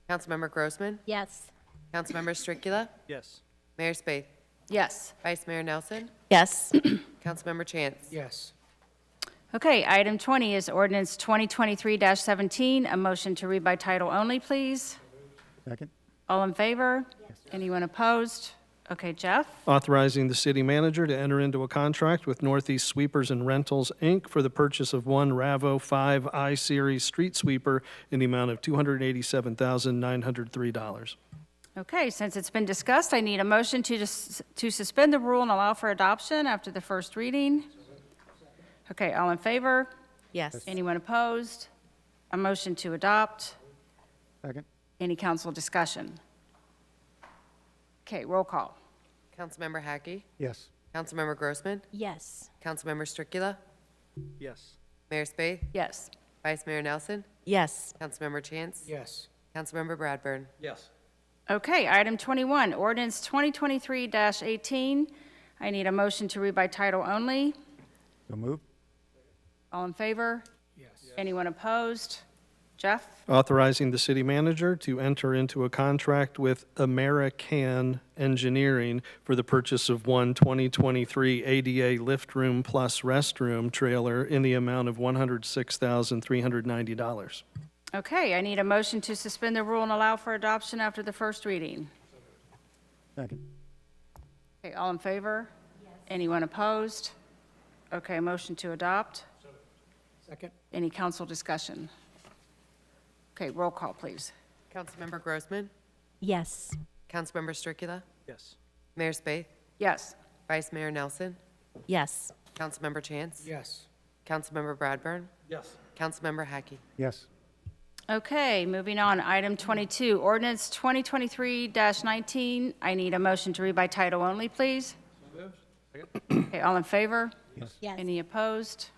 Councilmember Grossman? Yes. Councilmember Stricula? Yes. Mayor Spath? Yes. Vice Mayor Nelson? Yes. Councilmember Chance? Yes. Okay, item 20 is ordinance 2023-17. A motion to read by title only, please. Second? All in favor? Anyone opposed? Okay, Jeff? Authorizing the city manager to enter into a contract with Northeast Sweepers and Rentals, Inc. for the purchase of one Ravo 5 I-Series street sweeper in the amount of $287,903. Okay, since it's been discussed, I need a motion to suspend the rule and allow for adoption after the first reading. Okay, all in favor? Yes. Anyone opposed? A motion to adopt. Second? Any council discussion? Okay, roll call. Councilmember Hackey? Yes. Councilmember Grossman? Yes. Councilmember Stricula? Yes. Mayor Spath? Yes. Vice Mayor Nelson? Yes. Councilmember Chance? Yes. Councilmember Bradburn? Yes. Okay, item 21, ordinance 2023-18. I need a motion to read by title only. So moved? All in favor? Yes. Anyone opposed? Jeff? Authorizing the city manager to enter into a contract with American Engineering for the purchase of one 2023 ADA lift room plus restroom trailer in the amount of $106,390. Okay, I need a motion to suspend the rule and allow for adoption after the first reading. Second? Okay, all in favor? Yes. Anyone opposed? Okay, motion to adopt. Second? Any council discussion? Okay, roll call, please. Councilmember Grossman? Yes. Councilmember Stricula? Yes. Mayor Spath? Yes. Vice Mayor Nelson? Yes. Councilmember Chance? Yes. Councilmember Bradburn? Yes. Councilmember Hackey? Yes. Okay, moving on, item 22, ordinance 2023-19. I need a motion to read by title only, please. Okay, all in favor? Yes. Any opposed?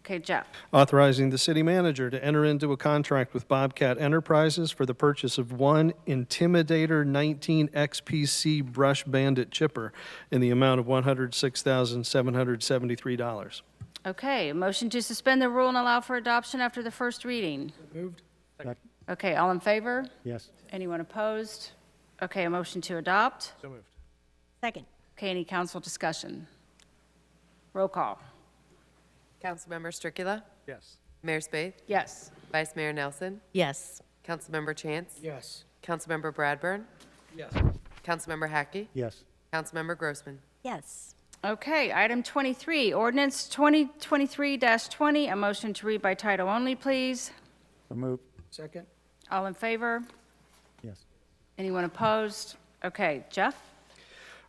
Okay, Jeff. Authorizing the city manager to enter into a contract with Bobcat Enterprises for the purchase of one Intimidator 19 XPC Brush Bandit chipper in the amount of $106,773. Okay, a motion to suspend the rule and allow for adoption after the first reading. Moved? Second? Okay, all in favor? Yes. Anyone opposed? Okay, a motion to adopt. So moved. Second. Okay, any council discussion? Roll call. Councilmember Stricula? Yes. Mayor Spath? Yes. Vice Mayor Nelson? Yes. Councilmember Chance? Yes. Councilmember Bradburn? Yes. Councilmember Hackey? Yes. Councilmember Grossman? Yes. Okay, item 23, ordinance 2023-20, a motion to read by title only, please. So moved? Second? All in favor? Yes. Anyone opposed? Okay, Jeff?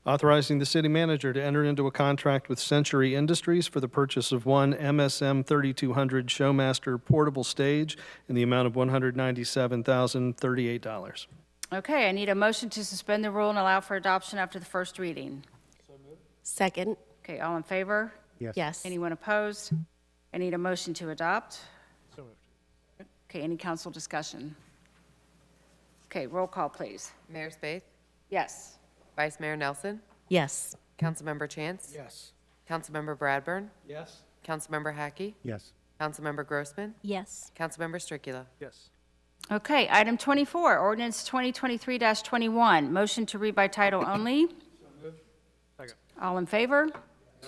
Authorizing the city manager to enter into a contract with Century Industries for the purchase of one MSM 3200 Showmaster portable stage in the amount of $197,038. Okay, I need a motion to suspend the rule and allow for adoption after the first reading. Second? Okay, all in favor? Yes. Yes. Anyone opposed? I need a motion to adopt. So moved. Okay, any council discussion? Okay, roll call, please. Mayor Spath? Yes. Vice Mayor Nelson? Yes. Councilmember Chance? Yes. Councilmember Bradburn? Yes. Councilmember Hackey? Yes. Councilmember Grossman? Yes. Councilmember Stricula? Yes. Okay, item 24, ordinance 2023-21, motion to read by title only. Second. All in favor?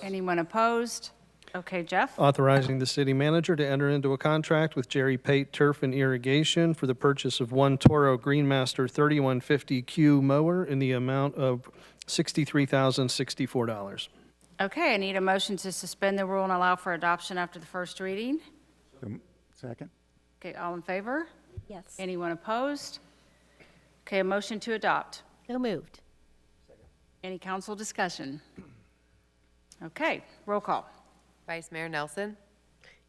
Anyone opposed? Okay, Jeff? Authorizing the city manager to enter into a contract with Jerry Pate Turf and Irrigation for the purchase of one Toro Greenmaster 3150Q mower in the amount of $63,064. Okay, I need a motion to suspend the rule and allow for adoption after the first reading. Second? Okay, all in favor? Yes. Anyone opposed? Okay, a motion to adopt. So moved. Any council discussion? Okay, roll call. Vice Mayor Nelson?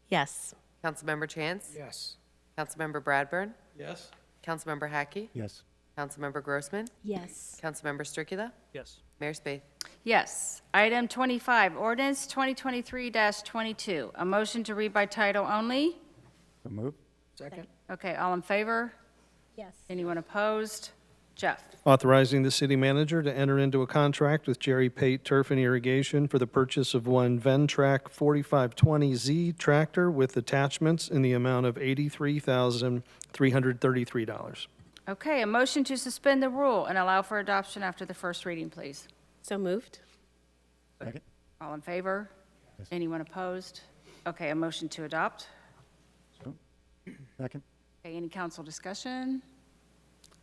Yes. Councilmember Chance? Yes. Councilmember Bradburn? Yes. Councilmember Hackey? Yes. Councilmember Grossman? Yes. Councilmember Stricula? Yes. Mayor Spath? Yes. Item 25, ordinance 2023-22, a motion to read by title only. So moved? Second? Okay, all in favor? Yes. Anyone opposed? Jeff? Authorizing the city manager to enter into a contract with Jerry Pate Turf and Irrigation for the purchase of one Ventrac 4520Z tractor with attachments in the amount of $83,333. Okay, a motion to suspend the rule and allow for adoption after the first reading, please. So moved. Second. All in favor? Anyone opposed? Okay, a motion to adopt. Second. Okay, any council discussion?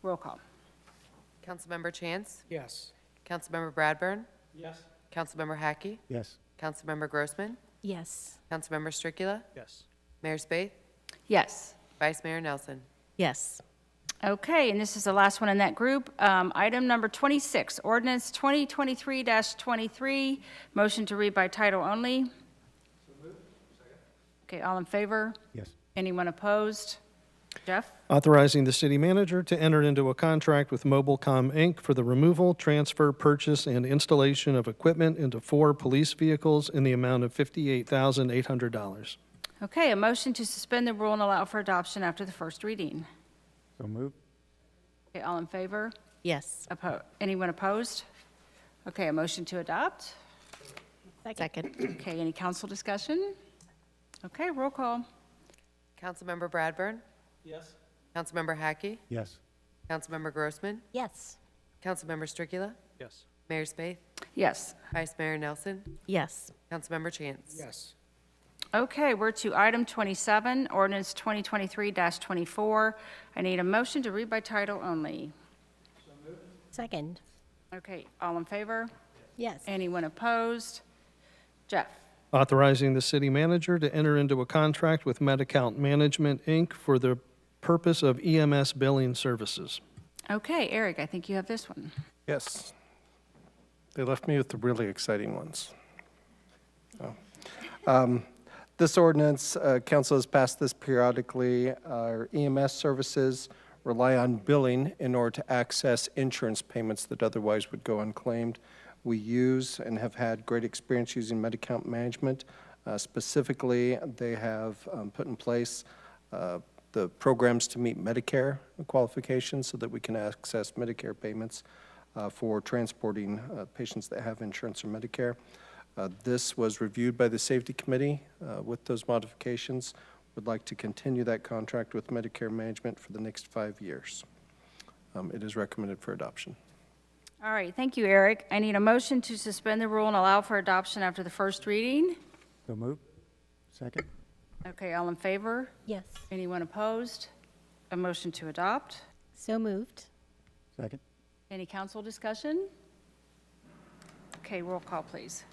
Roll call. Councilmember Chance? Yes. Councilmember Bradburn? Yes. Councilmember Hackey? Yes. Councilmember Grossman? Yes. Councilmember Stricula? Yes. Mayor Spath? Yes. Vice Mayor Nelson? Yes. Okay, and this is the last one in that group. Item number 26, ordinance 2023-23, motion to read by title only. Okay, all in favor? Yes. Anyone opposed? Jeff? Authorizing the city manager to enter into a contract with Mobilecom, Inc. for the removal, transfer, purchase, and installation of equipment into 4 police vehicles in the amount of $58,800. Okay, a motion to suspend the rule and allow for adoption after the first reading. So moved. Okay, all in favor? Yes. Anyone opposed? Okay, a motion to adopt. Second. Okay, any council discussion? Okay, roll call. Councilmember Bradburn? Yes. Councilmember Hackey? Yes. Councilmember Grossman? Yes. Councilmember Stricula? Yes. Mayor Spath? Yes. Vice Mayor Nelson? Yes. Councilmember Chance? Yes. Okay, we're to item 27, ordinance 2023-24. I need a motion to read by title only. Second. Okay, all in favor? Yes. Anyone opposed? Jeff? Authorizing the city manager to enter into a contract with MedAccount Management, Inc. for the purpose of EMS billing services. Okay, Eric, I think you have this one. Yes. They left me with the really exciting ones. This ordinance, council has passed this periodically. Our EMS services rely on billing in order to access insurance payments that otherwise would go unclaimed. We use and have had great experience using MedAccount Management. Specifically, they have put in place the programs to meet Medicare qualifications so that we can access Medicare payments for transporting patients that have insurance or Medicare. This was reviewed by the Safety Committee with those modifications. Would like to continue that contract with Medicare Management for the next 5 years. It is recommended for adoption. All right, thank you, Eric. I need a motion to suspend the rule and allow for adoption after the first reading. So moved. Second. Okay, all in favor? Yes. Anyone opposed? A motion to adopt. So moved. Second. Any council discussion? Okay, roll call, please.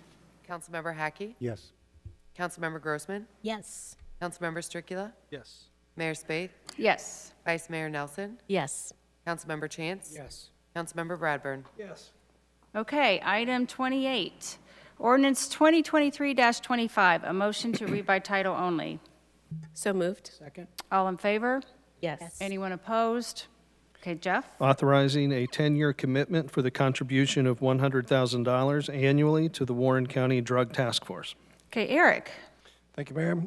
Councilmember Hackey? Yes. Councilmember Grossman? Yes. Councilmember Stricula? Yes. Mayor Spath? Yes. Vice Mayor Nelson? Yes. Councilmember Chance? Yes. Councilmember Bradburn? Yes. Okay, item 28, ordinance 2023-25, a motion to read by title only. So moved. Second. All in favor? Yes. Anyone opposed? Okay, Jeff? Authorizing a 10-year commitment for the contribution of $100,000 annually to the Warren County Drug Task Force. Okay, Eric? Thank you, Mayor.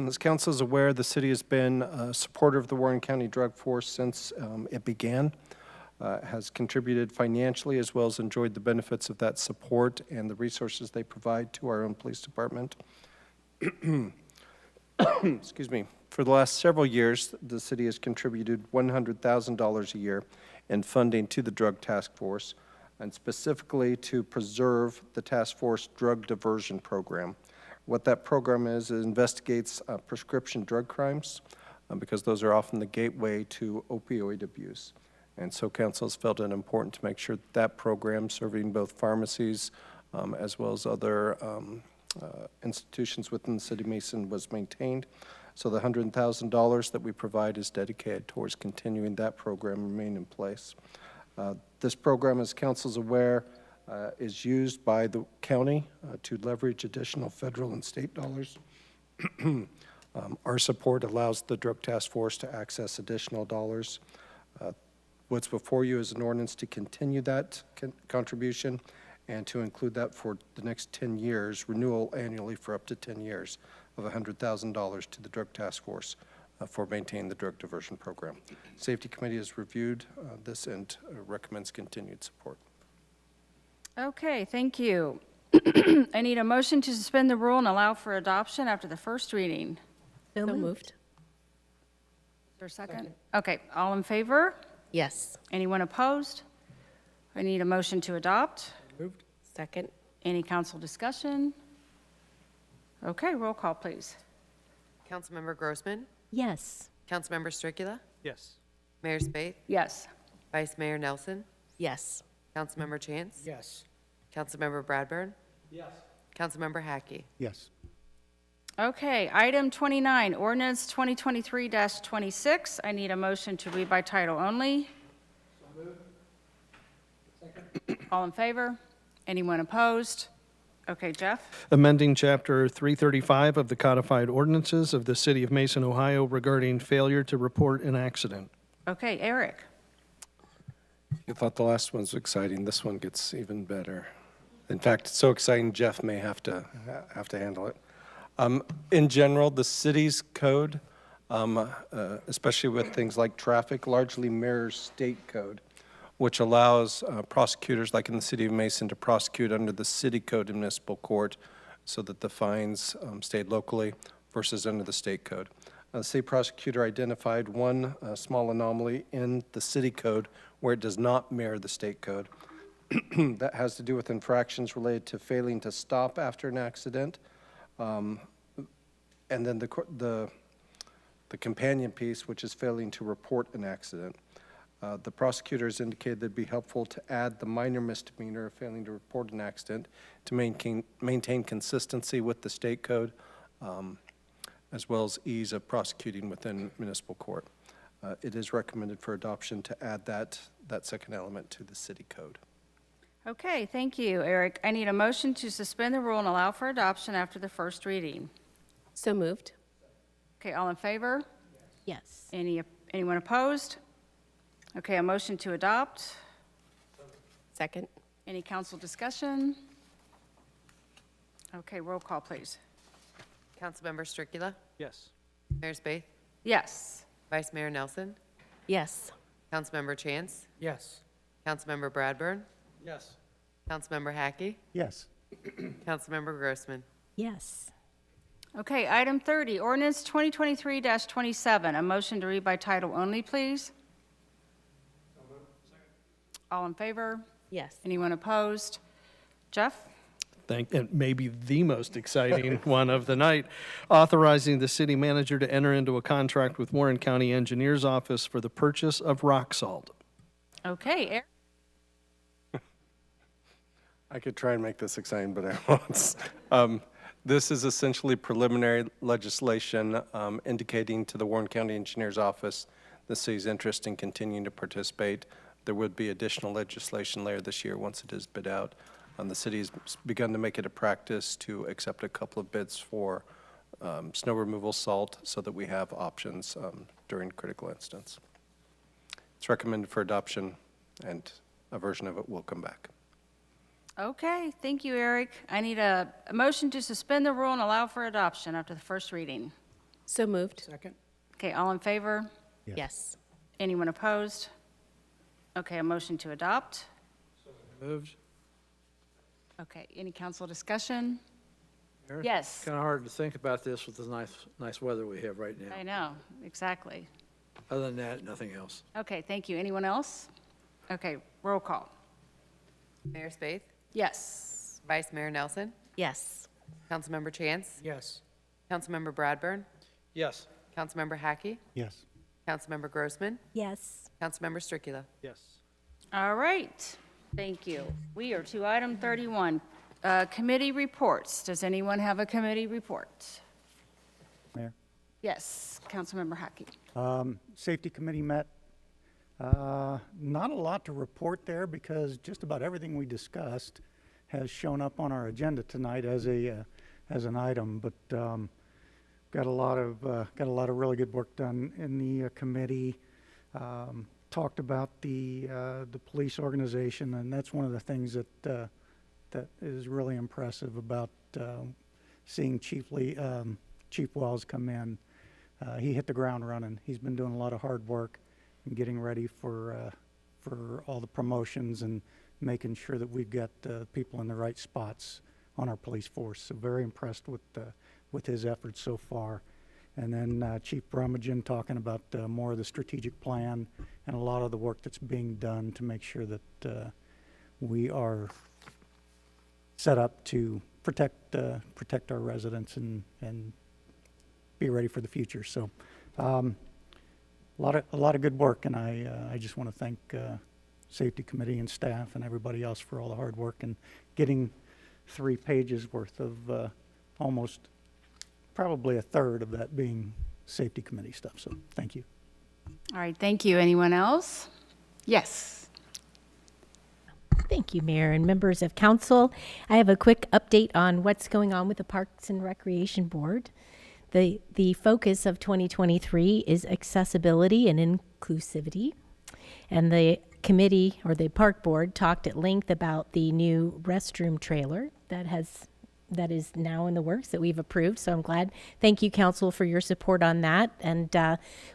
As council is aware, the city has been a supporter of the Warren County Drug Force since it began. Has contributed financially as well as enjoyed the benefits of that support and the resources they provide to our own police department. Excuse me. For the last several years, the city has contributed $100,000 a year in funding to the Drug Task Force, and specifically to preserve the task force drug diversion program. What that program is, it investigates prescription drug crimes because those are often the gateway to opioid abuse. And so council has felt it important to make sure that that program, serving both pharmacies as well as other institutions within the city of Mason, was maintained. So the $100,000 that we provide is dedicated towards continuing that program remain in place. This program, as council is aware, is used by the county to leverage additional federal and state dollars. Our support allows the Drug Task Force to access additional dollars. What's before you is an ordinance to continue that contribution and to include that for the next 10 years, renewal annually for up to 10 years of $100,000 to the Drug Task Force for maintaining the drug diversion program. Safety Committee has reviewed this and recommends continued support. Okay, thank you. I need a motion to suspend the rule and allow for adoption after the first reading. So moved. Is there a second? Okay, all in favor? Yes. Anyone opposed? I need a motion to adopt. Moved. Second. Any council discussion? Okay, roll call, please. Councilmember Grossman? Yes. Councilmember Stricula? Yes. Mayor Spaeth? Yes. Vice Mayor Nelson? Yes. Councilmember Chance? Yes. Councilmember Bradburn? Yes. Councilmember Hackey? Yes. Okay, item 29, ordinance 2023-26. I need a motion to read by title only. All in favor? Anyone opposed? Okay, Jeff? Amending Chapter 335 of the codified ordinances of the City of Mason, Ohio regarding failure to report an accident. Okay, Eric? You thought the last one was exciting. This one gets even better. In fact, it's so exciting, Jeff may have to handle it. In general, the city's code, especially with things like traffic, largely mirrors state code, which allows prosecutors, like in the city of Mason, to prosecute under the city code in municipal court so that the fines stayed locally versus under the state code. The state prosecutor identified one small anomaly in the city code where it does not mirror the state code. That has to do with infractions related to failing to stop after an accident. And then the companion piece, which is failing to report an accident. The prosecutors indicated that it'd be helpful to add the minor misdemeanor of failing to report an accident to maintain consistency with the state code, as well as ease of prosecuting within municipal court. It is recommended for adoption to add that second element to the city code. Okay, thank you, Eric. I need a motion to suspend the rule and allow for adoption after the first reading. So moved. Okay, all in favor? Yes. Anyone opposed? Okay, a motion to adopt. Second. Any council discussion? Okay, roll call, please. Councilmember Stricula? Yes. Mayor Spaeth? Yes. Vice Mayor Nelson? Yes. Councilmember Chance? Yes. Councilmember Bradburn? Yes. Councilmember Hackey? Yes. Councilmember Grossman? Yes. Okay, item 30, ordinance 2023-27. A motion to read by title only, please. All in favor? Yes. Anyone opposed? Jeff? And maybe the most exciting one of the night, authorizing the city manager to enter into a contract with Warren County Engineers Office for the purchase of rock salt. Okay, Eric? I could try and make this exciting, but I won't. This is essentially preliminary legislation indicating to the Warren County Engineers Office the city's interest in continuing to participate. There would be additional legislation later this year once it is bid out. The city has begun to make it a practice to accept a couple of bids for snow removal salt so that we have options during critical instance. It's recommended for adoption, and a version of it will come back. Okay, thank you, Eric. I need a motion to suspend the rule and allow for adoption after the first reading. So moved. Second? Okay, all in favor? Yes. Anyone opposed? Okay, a motion to adopt. Moved. Okay, any council discussion? Eric? Yes. Kind of hard to think about this with the nice weather we have right now. I know, exactly. Other than that, nothing else. Okay, thank you. Anyone else? Okay, roll call. Mayor Spaeth? Yes. Vice Mayor Nelson? Yes. Councilmember Chance? Yes. Councilmember Bradburn? Yes. Councilmember Hackey? Yes. Councilmember Grossman? Yes. Councilmember Stricula? Yes. All right, thank you. We are to item 31, committee reports. Does anyone have a committee report? Mayor? Yes, Councilmember Hackey. Safety Committee met. Not a lot to report there because just about everything we discussed has shown up on our agenda tonight as an item, but got a lot of really good work done in the committee. Talked about the police organization, and that's one of the things that is really impressive about seeing Chief Wells come in. He hit the ground running. He's been doing a lot of hard work and getting ready for all the promotions and making sure that we've got people in the right spots on our police force. So very impressed with his efforts so far. And then Chief Brummagem talking about more of the strategic plan and a lot of the work that's being done to make sure that we are set up to protect our residents and be ready for the future. So a lot of good work, and I just want to thank Safety Committee and staff and everybody else for all the hard work and getting 3 pages worth of almost probably a third of that being Safety Committee stuff. So thank you. All right, thank you. Anyone else? Yes. Thank you, Mayor and members of council. I have a quick update on what's going on with the Parks and Recreation Board. The focus of 2023 is accessibility and inclusivity. And the committee, or the park board, talked at length about the new restroom trailer that is now in the works that we've approved. So I'm glad. Thank you, council, for your support on that. And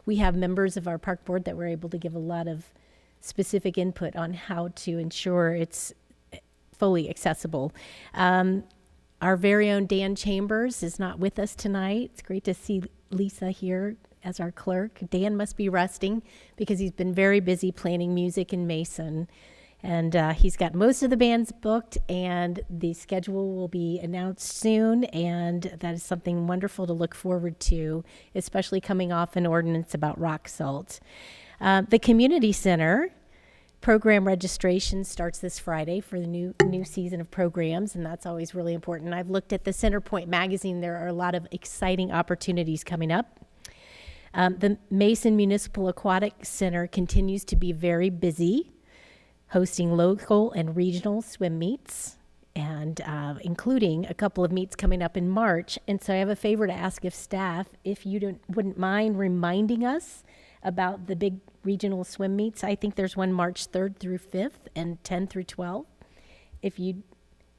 we have members of our park board that were able to give a lot of specific input on how to ensure it's fully accessible. Our very own Dan Chambers is not with us tonight. It's great to see Lisa here as our clerk. Dan must be resting because he's been very busy planning music in Mason. And he's got most of the bands booked, and the schedule will be announced soon, and that is something wonderful to look forward to, especially coming off an ordinance about rock salt. The community center program registration starts this Friday for the new season of programs, and that's always really important. I've looked at the Centerpoint magazine. There are a lot of exciting opportunities coming up. The Mason Municipal Aquatic Center continues to be very busy, hosting local and regional swim meets, and including a couple of meets coming up in March. And so I have a favor to ask of staff, if you wouldn't mind reminding us about the big regional swim meets. I think there's one March 3rd through 5th and 10 through 12. If you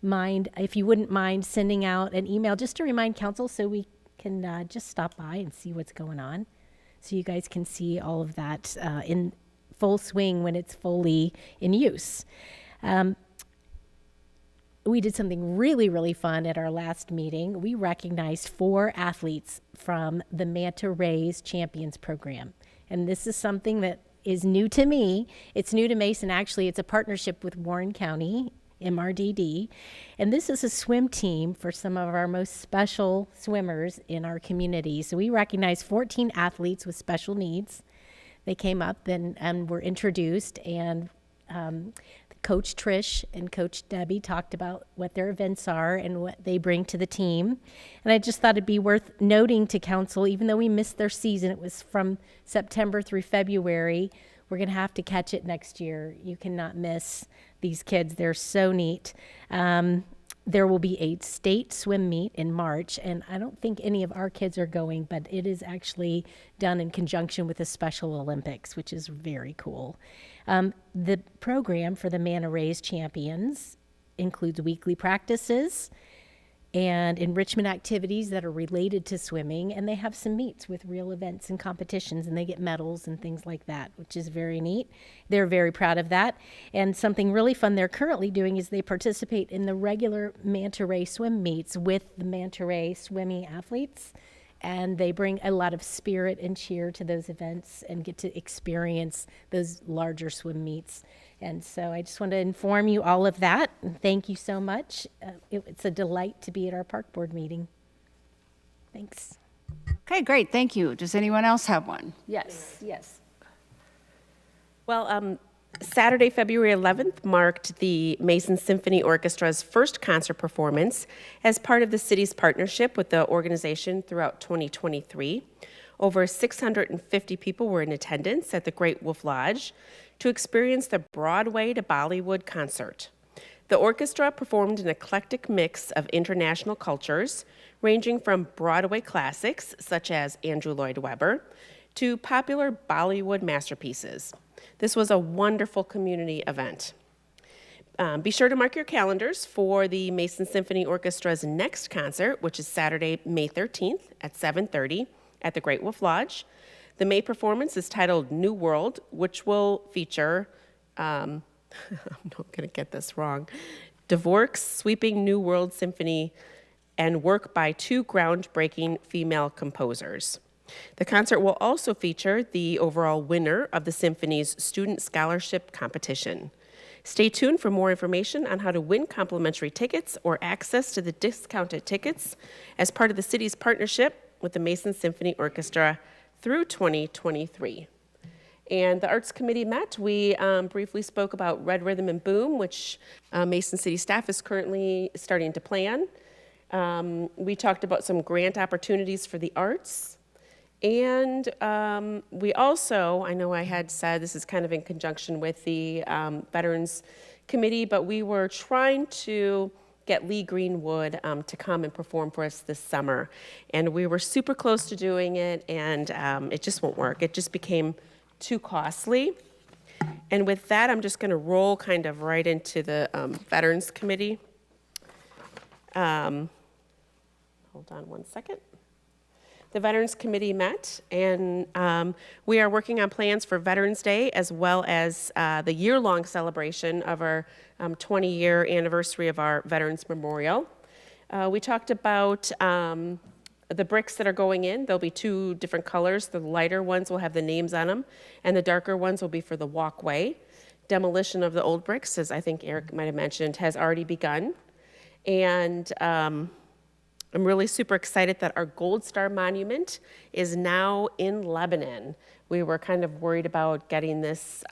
wouldn't mind sending out an email just to remind council so we can just stop by and see what's going on, so you guys can see all of that in full swing when it's fully in use. We did something really, really fun at our last meeting. We recognized 4 athletes from the Manta Rays Champions program. And this is something that is new to me. It's new to Mason, actually. It's a partnership with Warren County, MRDD. And this is a swim team for some of our most special swimmers in our community. So we recognized 14 athletes with special needs. They came up and were introduced, and Coach Trish and Coach Debbie talked about what their events are and what they bring to the team. And I just thought it'd be worth noting to council, even though we missed their season, it was from September through February, we're going to have to catch it next year. You cannot miss these kids. They're so neat. There will be a state swim meet in March, and I don't think any of our kids are going, but it is actually done in conjunction with the Special Olympics, which is very cool. The program for the Manta Rays Champions includes weekly practices and enrichment activities that are related to swimming, and they have some meets with real events and competitions, and they get medals and things like that, which is very neat. They're very proud of that. And something really fun they're currently doing is they participate in the regular Manta Ray swim meets with the Manta Ray swimming athletes, and they bring a lot of spirit and cheer to those events and get to experience those larger swim meets. And so I just want to inform you all of that. And thank you so much. It's a delight to be at our park board meeting. Thanks. Okay, great. Thank you. Does anyone else have one? Yes. Well, Saturday, February 11th marked the Mason Symphony Orchestra's first concert performance as part of the city's partnership with the organization throughout 2023. Over 650 people were in attendance at the Great Wolf Lodge to experience the Broadway to Bollywood concert. The orchestra performed an eclectic mix of international cultures, ranging from Broadway classics such as Andrew Lloyd Webber to popular Bollywood masterpieces. This was a wonderful community event. Be sure to mark your calendars for the Mason Symphony Orchestra's next concert, which is Saturday, May 13th at 7:30 at the Great Wolf Lodge. The May performance is titled New World, which will feature, I'm not going to get this wrong, Dvorak's sweeping New World Symphony and work by 2 groundbreaking female composers. The concert will also feature the overall winner of the symphony's student scholarship competition. Stay tuned for more information on how to win complimentary tickets or access to the discounted tickets as part of the city's partnership with the Mason Symphony Orchestra through 2023. And the Arts Committee met. We briefly spoke about Red Rhythm and Boom, which Mason City staff is currently starting to plan. We talked about some grant opportunities for the arts. And we also, I know I had said this is kind of in conjunction with the Veterans Committee, but we were trying to get Lee Greenwood to come and perform for us this summer. And we were super close to doing it, and it just won't work. It just became too costly. And with that, I'm just going to roll kind of right into the Veterans Committee. Hold on one second. The Veterans Committee met, and we are working on plans for Veterans Day as well as the year-long celebration of our 20-year anniversary of our Veterans Memorial. We talked about the bricks that are going in. There'll be 2 different colors. The lighter ones will have the names on them, and the darker ones will be for the walkway. Demolition of the old bricks, as I think Eric might have mentioned, has already begun. And I'm really super excited that our Gold Star Monument is now in Lebanon. We were kind of worried about getting this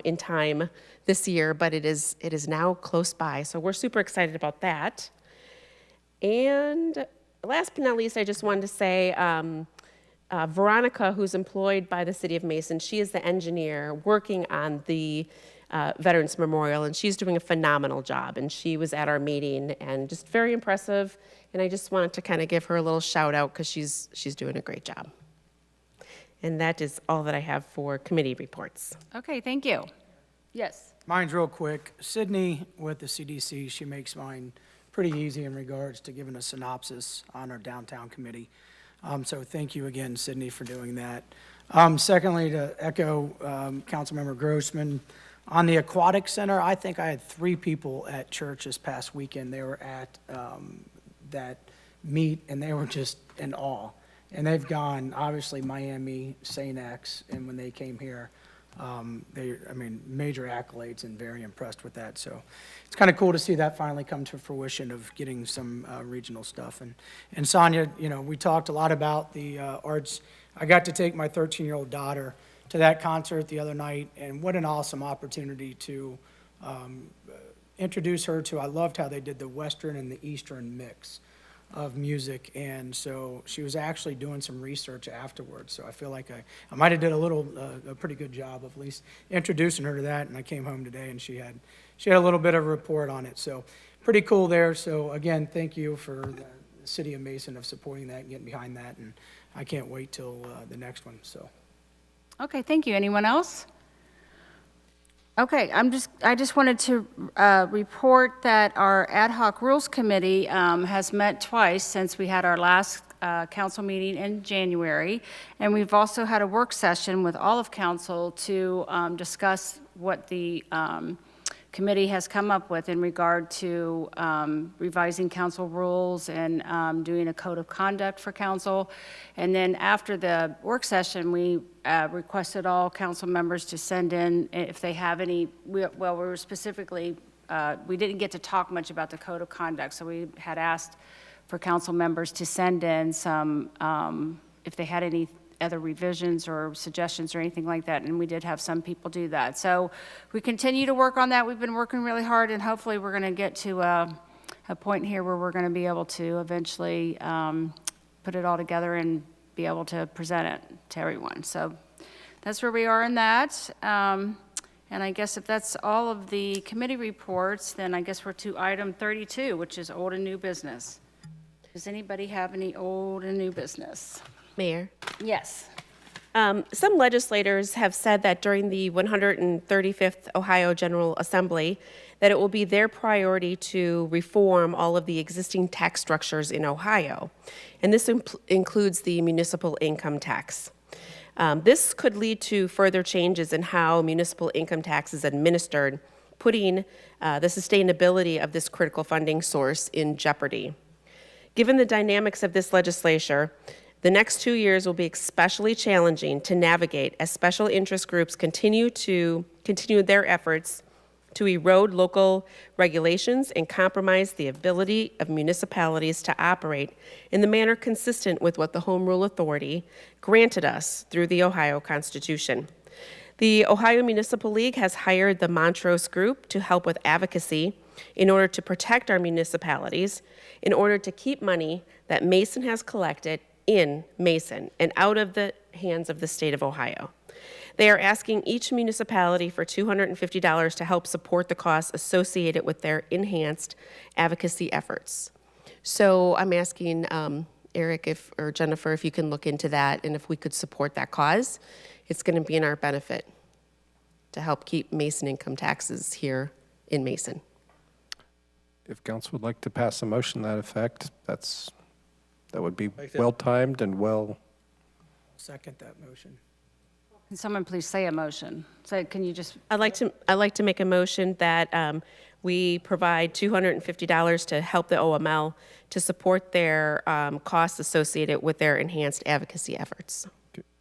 in time this year, but it is now close by. So we're super excited about that. And last but not least, I just wanted to say, Veronica, who's employed by the City of Mason, she is the engineer working on the Veterans Memorial, and she's doing a phenomenal job. And she was at our meeting, and just very impressive. And I just wanted to kind of give her a little shout out because she's doing a great job. And that is all that I have for committee reports. Okay, thank you. Yes. Mine's real quick. Sydney with the CDC, she makes mine pretty easy in regards to giving a synopsis on our downtown committee. So thank you again, Sydney, for doing that. Secondly, to echo Councilmember Grossman, on the Aquatic Center, I think I had 3 people at church this past weekend. They were at that meet, and they were just in awe. And they've gone, obviously, Miami, St. X, and when they came here, major accolades and very impressed with that. So it's kind of cool to see that finally come to fruition of getting some regional stuff. And Sonia, we talked a lot about the arts. I got to take my 13-year-old daughter to that concert the other night, and what an awesome opportunity to introduce her to. I loved how they did the Western and the Eastern mix of music, and so she was actually doing some research afterwards. So I feel like I might have did a pretty good job of at least introducing her to that. And I came home today, and she had a little bit of a report on it. So pretty cool there. So again, thank you for the City of Mason of supporting that and getting behind that. And I can't wait till the next one. So. Okay, thank you. Anyone else? Okay, I just wanted to report that our Ad hoc Rules Committee has met twice since we had our last council meeting in January, and we've also had a work session with all of council to discuss what the committee has come up with in regard to revising council rules and doing a code of conduct for council. And then after the work session, we requested all council members to send in if they have any, we were specifically, we didn't get to talk much about the code of conduct, so we had asked for council members to send in some, if they had any other revisions or suggestions or anything like that, and we did have some people do that. So we continue to work on that. We've been working really hard, and hopefully we're going to get to a point here where we're going to be able to eventually put it all together and be able to present it to everyone. So that's where we are in that. And I guess if that's all of the committee reports, then I guess we're to item 32, which is old and new business. Does anybody have any old and new business? Mayor? Yes. Some legislators have said that during the 135th Ohio General Assembly, that it will be their priority to reform all of the existing tax structures in Ohio. And this includes the municipal income tax. This could lead to further changes in how municipal income tax is administered, putting the sustainability of this critical funding source in jeopardy. Given the dynamics of this legislature, The next 2 years will be especially challenging to navigate as special interest groups continue their efforts to erode local regulations and compromise the ability of municipalities to operate in the manner consistent with what the Home Rule Authority granted us through the Ohio Constitution. The Ohio Municipal League has hired the Montrose Group to help with advocacy in order to protect our municipalities, in order to keep money that Mason has collected in Mason and out of the hands of the state of Ohio. They are asking each municipality for $250 to help support the costs associated with their enhanced advocacy efforts. So I'm asking Eric or Jennifer if you can look into that and if we could support that cause. It's going to be in our benefit to help keep Mason income taxes here in Mason. If council would like to pass a motion to that effect, that would be well-timed and well. Second that motion. Can someone please say a motion? So can you just? I'd like to make a motion that we provide $250 to help the OML to support their costs associated with their enhanced advocacy efforts.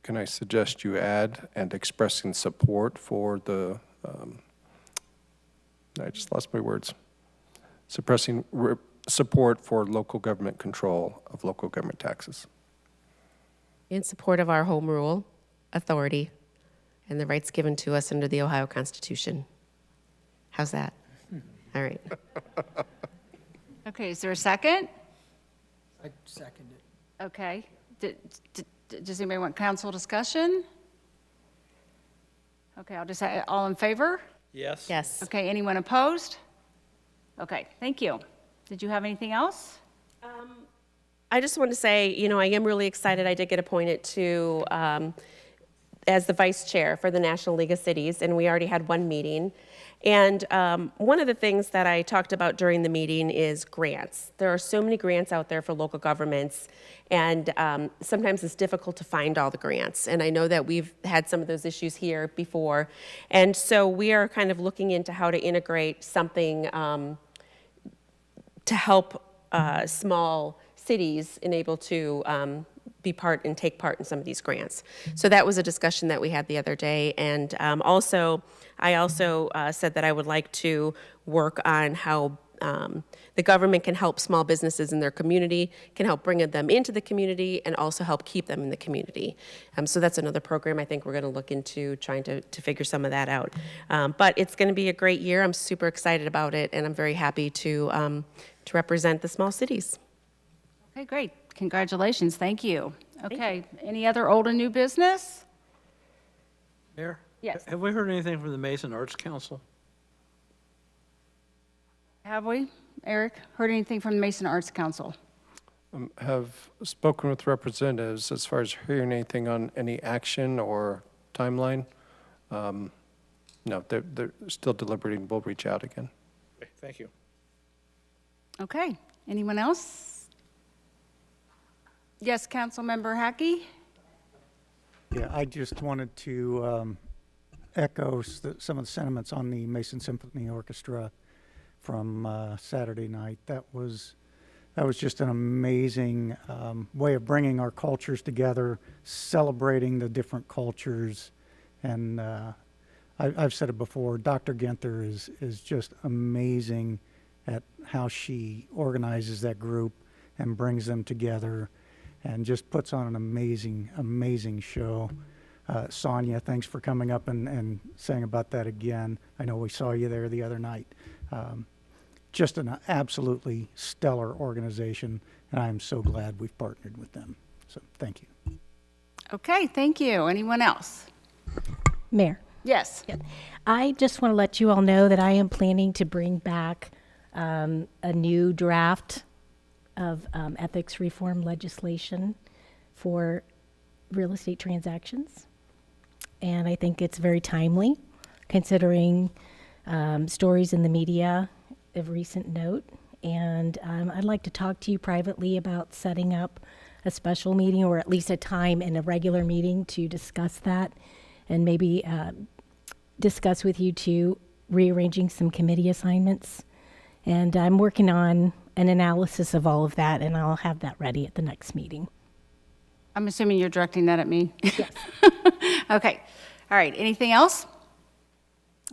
Can I suggest you add and expressing support for the, I just lost my words, suppressing support for local government control of local government taxes. In support of our home rule authority and the rights given to us under the Ohio Constitution. How's that? All right. Okay, is there a second? I second it. Okay. Does anybody want council discussion? Okay, I'll just say, all in favor? Yes. Yes. Okay, anyone opposed? Okay, thank you. Did you have anything else? I just want to say, I am really excited. I did get appointed to as the vice chair for the National League of Cities, and we already had one meeting. And one of the things that I talked about during the meeting is grants. There are so many grants out there for local governments, and sometimes it's difficult to find all the grants. And I know that we've had some of those issues here before. And so we are kind of looking into how to integrate something to help small cities enable to be part and take part in some of these grants. So that was a discussion that we had the other day. And I also said that I would like to work on how the government can help small businesses in their community, can help bring them into the community, and also help keep them in the community. So that's another program I think we're going to look into, trying to figure some of that out. But it's going to be a great year. I'm super excited about it, and I'm very happy to represent the small cities. Okay, great. Congratulations. Thank you. Okay, any other old and new business? Mayor? Yes. Have we heard anything from the Mason Arts Council? Have we, Eric, heard anything from the Mason Arts Council? Have spoken with representatives as far as hearing anything on any action or timeline. No, they're still deliberating. We'll reach out again. Okay, thank you. Okay, anyone else? Yes, Councilmember Hackey? Yeah, I just wanted to echo some of the sentiments on the Mason Symphony Orchestra from Saturday night. That was just an amazing way of bringing our cultures together, celebrating the different cultures. And I've said it before, Dr. Ginther is just amazing at how she organizes that group and brings them together and just puts on an amazing, amazing show. Sonia, thanks for coming up and saying about that again. I know we saw you there the other night. Just an absolutely stellar organization, and I'm so glad we've partnered with them. So thank you. Okay, thank you. Anyone else? Mayor. Yes. I just want to let you all know that I am planning to bring back a new draft of ethics reform legislation for real estate transactions. And I think it's very timely, considering stories in the media of recent note. And I'd like to talk to you privately about setting up a special meeting, or at least a time in a regular meeting, to discuss that, and maybe discuss with you too rearranging some committee assignments. And I'm working on an analysis of all of that, and I'll have that ready at the next meeting. I'm assuming you're directing that at me? Yes. Okay. All right. Anything else?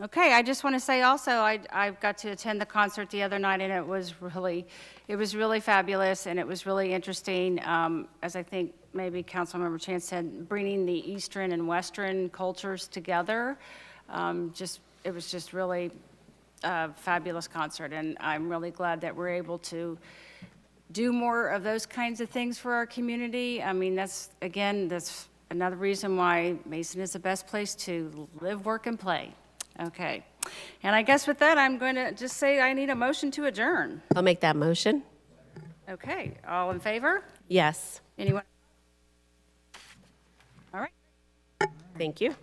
Okay. I just want to say also, I got to attend the concert the other night, and it was really fabulous, and it was really interesting. As I think maybe Councilmember Chance said, bringing the Eastern and Western cultures together. It was just really a fabulous concert, and I'm really glad that we're able to do more of those kinds of things for our community. I mean, that's another reason why Mason is the best place to live, work, and play. Okay. And I guess with that, I'm going to just say I need a motion to adjourn. I'll make that motion. Okay. All in favor? Yes. Anyone? All right. Thank you.